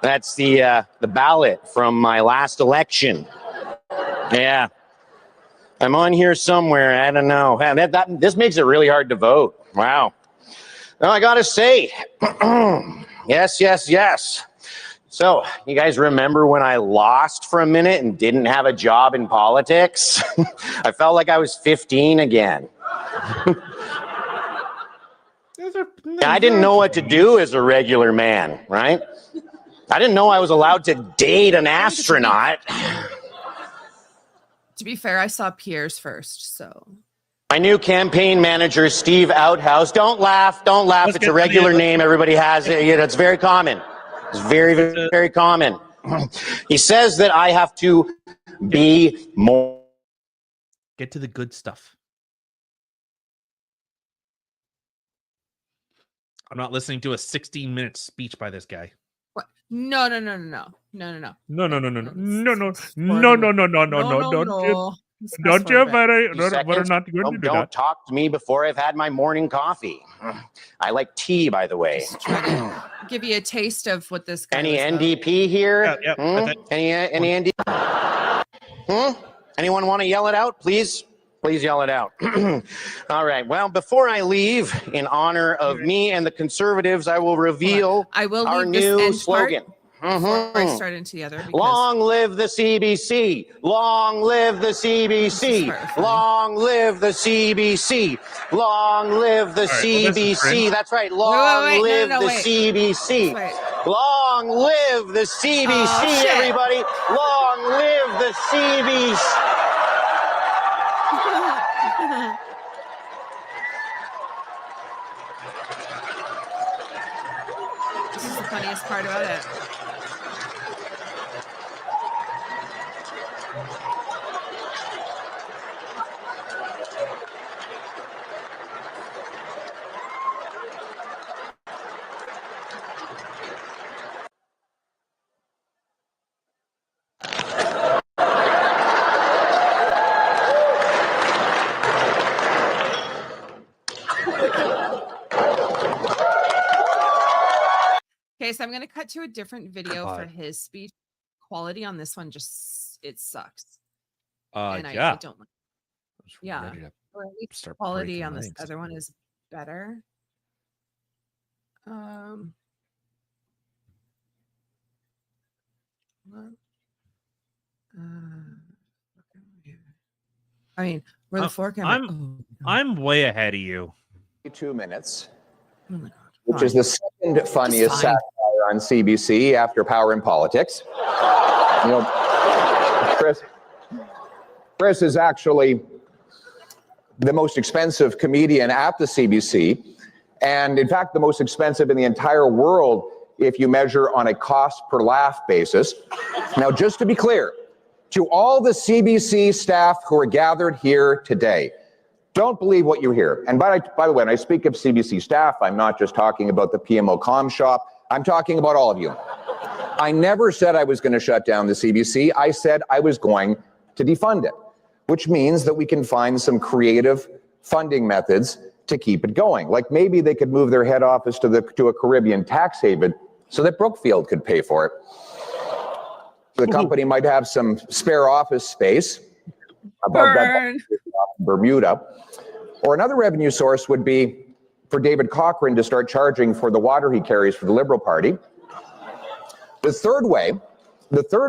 That's the ballot from my last election. Yeah. I'm on here somewhere. I don't know. This makes it really hard to vote. Wow. Well, I got to say, yes. So, you guys remember when I lost for a minute and didn't have a job in politics? I felt like I was 15 again. I didn't know what to do as a regular man, right? I didn't know I was allowed to date an astronaut. To be fair, I saw Pierre's first, so. My new campaign manager, Steve Outhouse. Don't laugh. It's a regular name. Everybody has it. It's very common. It's very, very common. He says that I have to be more. Get to the good stuff. I'm not listening to a 16-minute speech by this guy. What? No. No. Don't you better not going to do that. Don't talk to me before I've had my morning coffee. I like tea, by the way. Just try to give you a taste of what this guy Any was NDP here? Yeah. Any NDP? Anyone want to yell it out, please? Please yell it out. All right. Well, before I leave, in honor of me and the Conservatives, I will reveal our new slogan. Before I start into the other. Long live the CBC. Long live the CBC. Long live the CBC. Long live the CBC. That's right. Long live the CBC. Long live the CBC, everybody. Long live the CBC. This is the funniest part about it. Okay, so I'm going to cut to a different video for his speech. Quality on this one it sucks. And I don't like it. Yeah. Or at least quality on this other one is better. I mean, where the four camera. I'm way ahead of you. 2 minutes, Oh my God. which is the second funniest satire on CBC after Power in Politics. You know, Chris is actually the most expensive comedian at the CBC, and in fact, the most expensive in the entire world if you measure on a cost per laugh basis. Now, just to be clear, to all the CBC staff who are gathered here today, don't believe what you hear. And by the way, when I speak of CBC staff, I'm not just talking about the PMO comm shop. I'm talking about all of you. I never said I was going to shut down the CBC. I said I was going to defund it, which means that we can find some creative funding methods to keep it going. Like maybe they could move their head office to a Caribbean tax haven so that Brookfield could pay for it. The company might have some spare office space above that Bermuda. Or another revenue source would be for David Cochrane to start charging for the water he carries for the Liberal Party. The third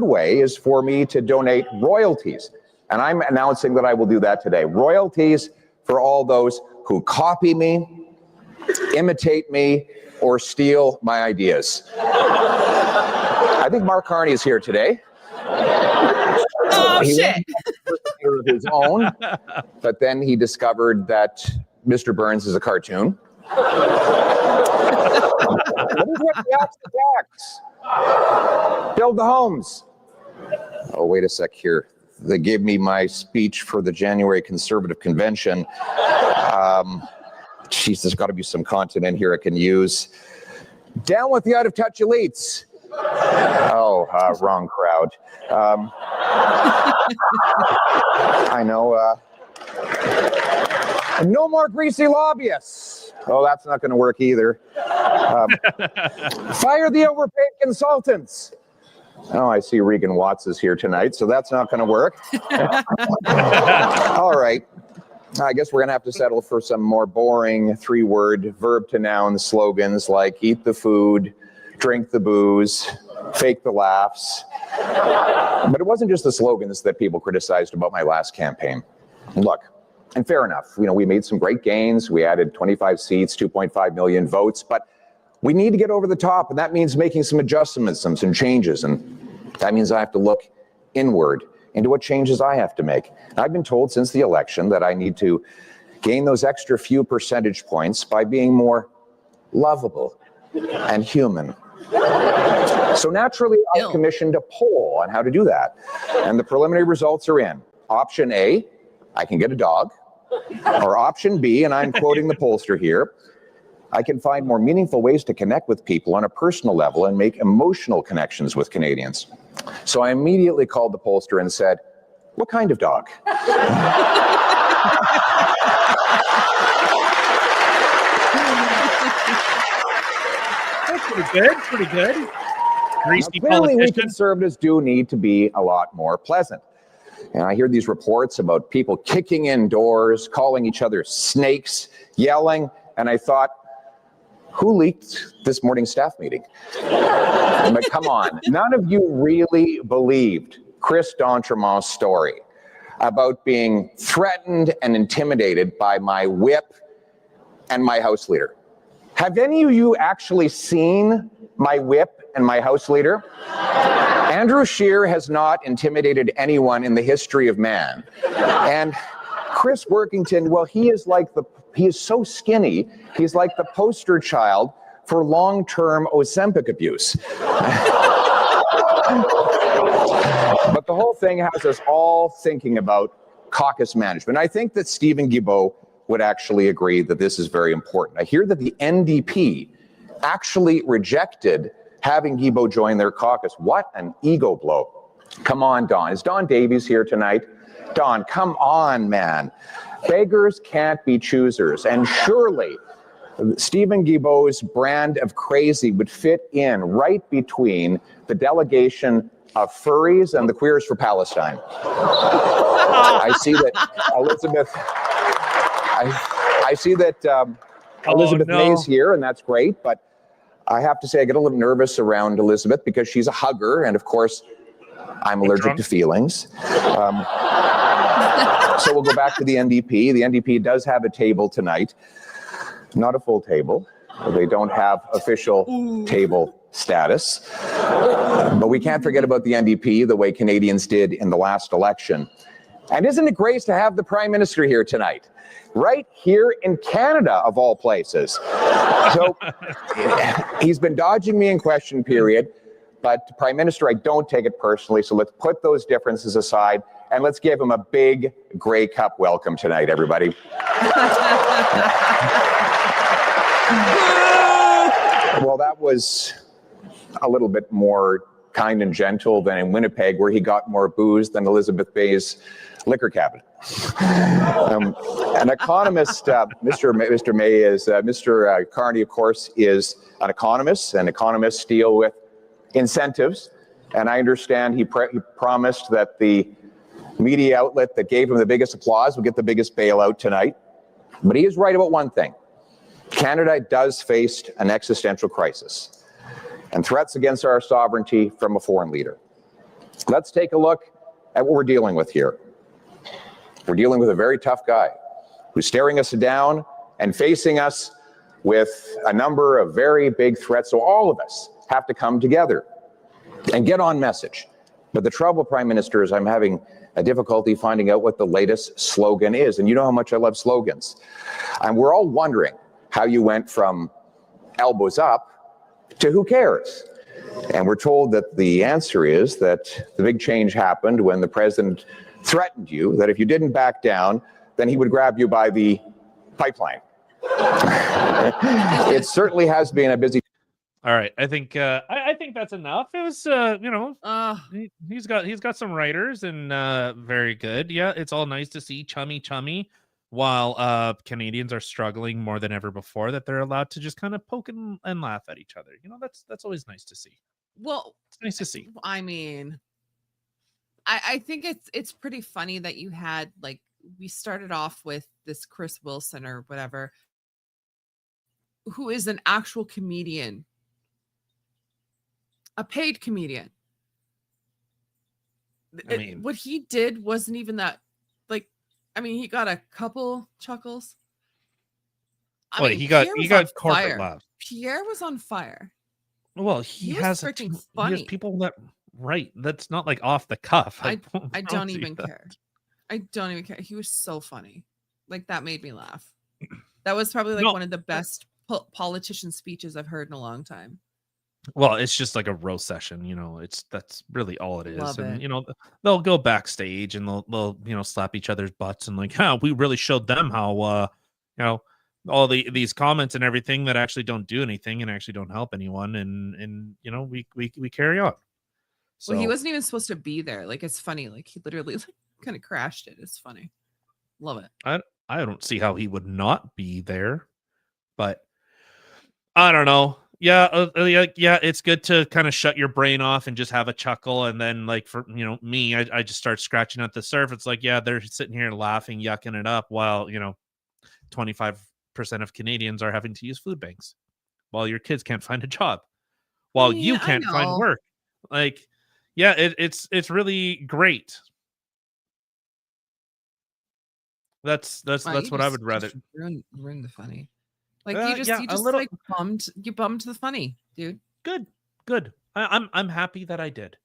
way is for me to donate royalties. And I'm announcing that I will do that today. Royalties for all those who copy me, imitate me, or steal my ideas. I think Mark Carney is here today. Oh, shit. Of his own, but then he discovered that Mr. Burns is a cartoon. Build the homes. Oh, wait a sec here. They gave me my speech for the January Conservative Convention. Geez, there's got to be some content in here I can use. Down with the out-of-touch elites. Oh, wrong crowd. I know. No more greasy lobbyists. Oh, that's not going to work either. Fire the overpaid consultants. Oh, I see Regan Watts is here tonight, so that's not going to work. All right. I guess we're going to have to settle for some more boring 3-word verb to noun slogans like eat the food, drink the booze, fake the laughs. But it wasn't just the slogans that people criticized about my last campaign. Look, and fair enough, you know, we made some great gains. We added 25 seats, 2.5 million votes, but we need to get over the top, and that means making some adjustments, some changes, and that means I have to look inward into what changes I have to make. I've been told since the election that I need to gain those extra few percentage points by being more lovable and human. So naturally, I commissioned a poll on how to do that. And the preliminary results are in. Option A, I can get a dog. Or option B, and I'm quoting the pollster here, I can find more meaningful ways to connect with people on a personal level and make emotional connections with Canadians. So I immediately called the pollster and said, what kind of dog? Pretty good. Greasy clearly, we Conservatives do need to be a lot more pleasant. And I hear these reports about people kicking in doors, calling each other snakes, yelling, and I thought, who leaked this morning's staff meeting? But come on, none of you really believed Chris d'Entremont's story about being threatened and intimidated by my whip and my House Leader. Have any of you actually seen my whip and my House Leader? Andrew Scheer has not intimidated anyone in the history of man. And Chris Workington, well, he is so skinny, he's like the poster child for long-term Ozempic abuse. But the whole thing has us all thinking about caucus management. I think that Stephen Guilbeault would actually agree that this is very important. I hear that the NDP actually rejected having Guilbeault join their caucus. What an ego blow. Come on, Don. Is Don Davies here tonight? Don, come on, man. Beggars can't be choosers. And surely Stephen Guilbeault's brand of crazy would fit in right between the delegation of furries and the Queers for Palestine. I see that Elizabeth... I see that Elizabeth May's here, and that's great, but I have to say I get a little nervous around Elizabeth because she's a hugger, and of course, I'm allergic to feelings. So we'll go back to the NDP. The NDP does have a table tonight, not a full table. They don't have official table status. But we can't forget about the NDP the way Canadians did in the last election. And isn't it great to have the Prime Minister here tonight? Right here in Canada, of all places. So he's been dodging me in question period. But Prime Minister, I don't take it personally. So let's put those differences aside and let's give him a big Grey Cup welcome tonight, everybody. Well, that was a little bit more kind and gentle than in Winnipeg, where he got more booze than Elizabeth Bay's liquor cabinet. An economist, Mr. May is, Mr. Carney, of course, is an economist, and economists deal with incentives. And I understand he promised that the media outlet that gave him the biggest applause would get the biggest bailout tonight. But he is right about one thing. Canada does face an existential crisis and threats against our sovereignty from a foreign leader. Let's take a look at what we're dealing with here. We're dealing with a very tough guy who's staring us down and facing us with a number of very big threats. So all of us have to come together and get on message. But the trouble, Prime Minister, is I'm having a difficulty finding out what the latest slogan is. And you know how much I love slogans. And we're all wondering how you went from elbows up to who cares? And we're told that the answer is that the big change happened when the president threatened you that if you didn't back down, then he would grab you by the pipeline. It certainly has been a busy. All right, I think that's enough. It was he's got some writers and very good. Yeah, it's all nice to see chummy while Canadians are struggling more than ever before, that they're allowed to just kind of poke and laugh at each other. You know, that's always nice to see. Well, it's nice to see. I mean, I think it's pretty funny that you had, like, we started off with this Chris Wilson or whatever, who is an actual comedian, a paid comedian. I mean, what he did wasn't even that, like, I mean, he got a couple chuckles. He got corporate laughs. Pierre was on fire. Well, he has freaking funny. He has people that that's not like off the cuff. I don't even care. I don't even care. He was so funny. Like, that made me laugh. That was probably like one of the best politician speeches I've heard in a long time. Well, it's just like a roast session, you know. That's really all it is. Love and it. you know, they'll go backstage and they'll slap each other's butts and like, we really showed them how all these comments and everything that actually don't do anything and actually don't help anyone, and you know, we carry on. So, well, he wasn't even supposed to be there. Like, it's funny. Like, he literally kind of crashed it. It's funny. Love it. I don't see how he would not be there, but I don't know. Yeah, it's good to kind of shut your brain off and just have a chuckle, and then, like, for me, I just start scratching at the surface. Like, yeah, they're sitting here laughing, yucking it up, while 25% of Canadians are having to use food banks, while your kids can't find a job, while you can't find work. Like, yeah, it's really great. That's what I would rather. Ruin the funny. Like, you bummed the funny, dude. Good. I'm happy that I did,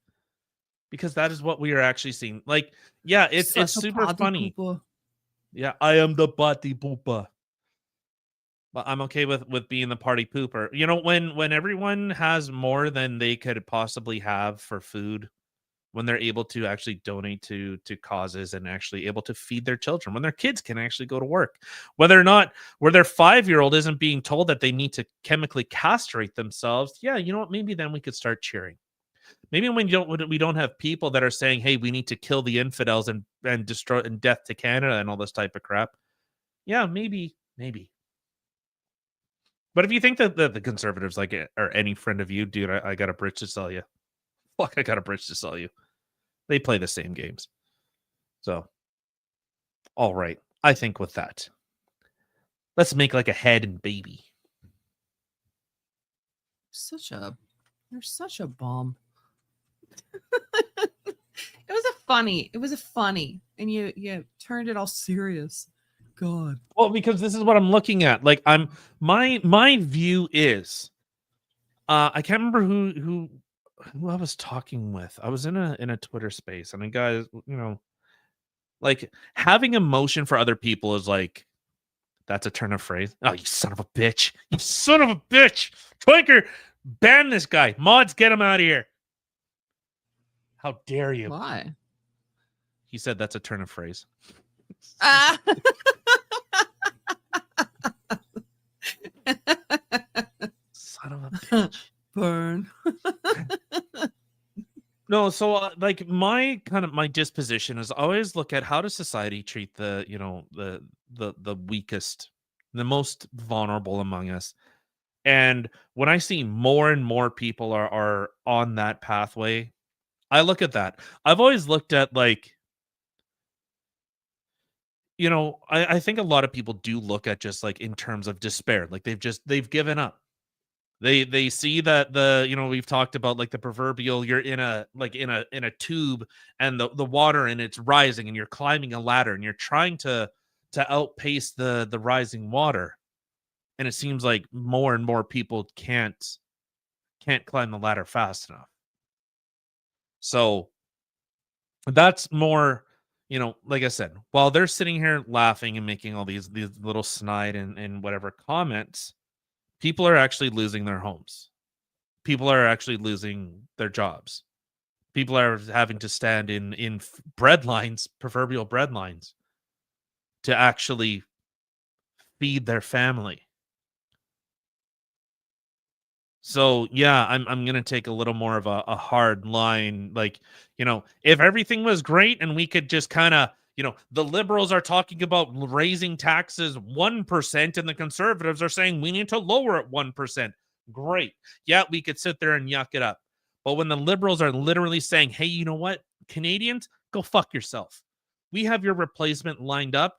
because that is what we are actually seeing. Like, yeah, it's super funny. Pooper. Yeah, I am the party pooper. But I'm okay with being the party pooper. You know, when everyone has more than they could possibly have for food, when they're able to actually donate to causes and actually able to feed their children, when their kids can actually go to work, where their 5-year-old isn't being told that they need to chemically castrate themselves. Yeah, you know what? Maybe then we could start cheering. Maybe when we don't have people that are saying, hey, we need to kill the infidels and destroy and death to Canada and all this type of crap. Yeah, maybe. But if you think that the Conservatives are any friend of you, dude, I got a bridge to sell you. Fuck, I got a bridge to sell you. They play the same games. So, all right. I think with that, let's make like a head and baby. You're such a bomb. It was a funny, and you turned it all serious. God. Well, because this is what I'm looking at. Like my view is, I can't remember who I was talking with. I was in a Twitter space, and a guy, like having emotion for other people is like, that's a turn of phrase. Oh, you son of a bitch! You son of a bitch! Twiker, ban this guy. Mods, get him out of here. How dare you? Why? He said that's a turn of phrase. Ah. Son of a bitch. Burn. No, so like my disposition is always look at how does society treat the weakest, the most vulnerable among us. And when I see more and more people are on that pathway, I look at that. I've always looked at like, I think a lot of people do look at just like in terms of despair, like they've given up. They see that we've talked about like the proverbial, you're in a tube and the water and it's rising and you're climbing a ladder and you're trying to outpace the rising water, and it seems like more and more people can't climb the ladder fast enough. So that's more, like I said, while they're sitting here laughing and making all these little snide and whatever comments, people are actually losing their homes. People are actually losing their jobs. People are having to stand in bread lines, proverbial bread lines, to actually feed their family. So yeah, I'm gonna take a little more of a hard line. Like, if everything was great and we could just kind of, the liberals are talking about raising taxes 1% and the conservatives are saying we need to lower it 1%. Great. Yeah, we could sit there and yuck it up. But when the liberals are literally saying, hey, you know what? Canadians, go fuck yourself. We have your replacement lined up.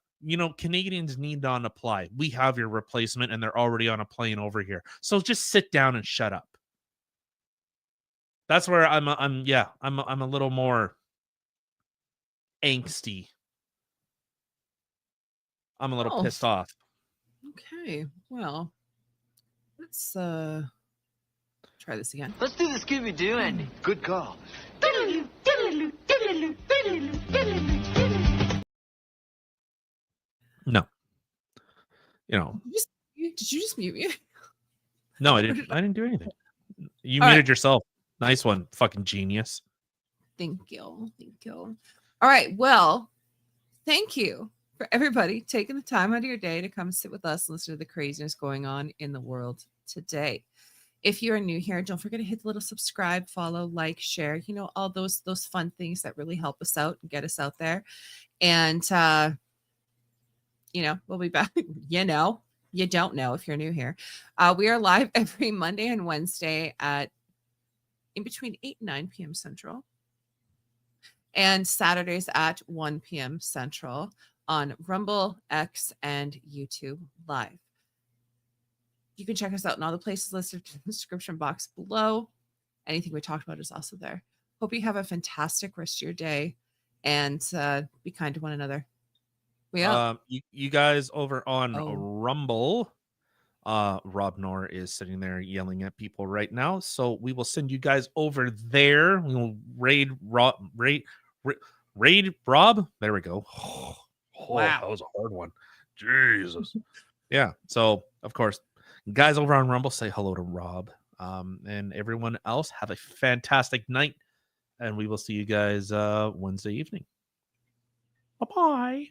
Canadians need not apply. We have your replacement and they're already on a plane over here. So just sit down and shut up. That's where I'm a little more angsty. I'm a little pissed off. Okay. Well, let's try this again. Let's do the Scooby-Doo ending. Good call. No. Did you just mute me? No, I didn't. I didn't do anything. You All muted right. yourself. Nice one, fucking genius. Thank you. All right. Well, thank you for everybody taking the time out of your day to come sit with us and listen to the craziness going on in the world today. If you are new here, don't forget to hit the little subscribe, follow, like, share, all those fun things that really help us out and get us out there. And we'll be back. You don't know if you're new here. We are live every Monday and Wednesday at in between 8 and 9 p.m. Central, and Saturdays at 1 p.m. Central on Rumble, X, and YouTube Live. You can check us out in all the places listed in the description box below. Anything we talked about is also there. Hope you have a fantastic rest of your day, and be kind to one another. You guys over on Rumble, Rob Knorr is sitting there yelling at people right now, so we will send you guys over there. We will raid Rob. There we go. Wow, that was a hard one. Jesus. Yeah. So of course, guys over on Rumble, say hello to Rob. And everyone else, have a fantastic night, and we will see you guys Wednesday evening. Bye-bye.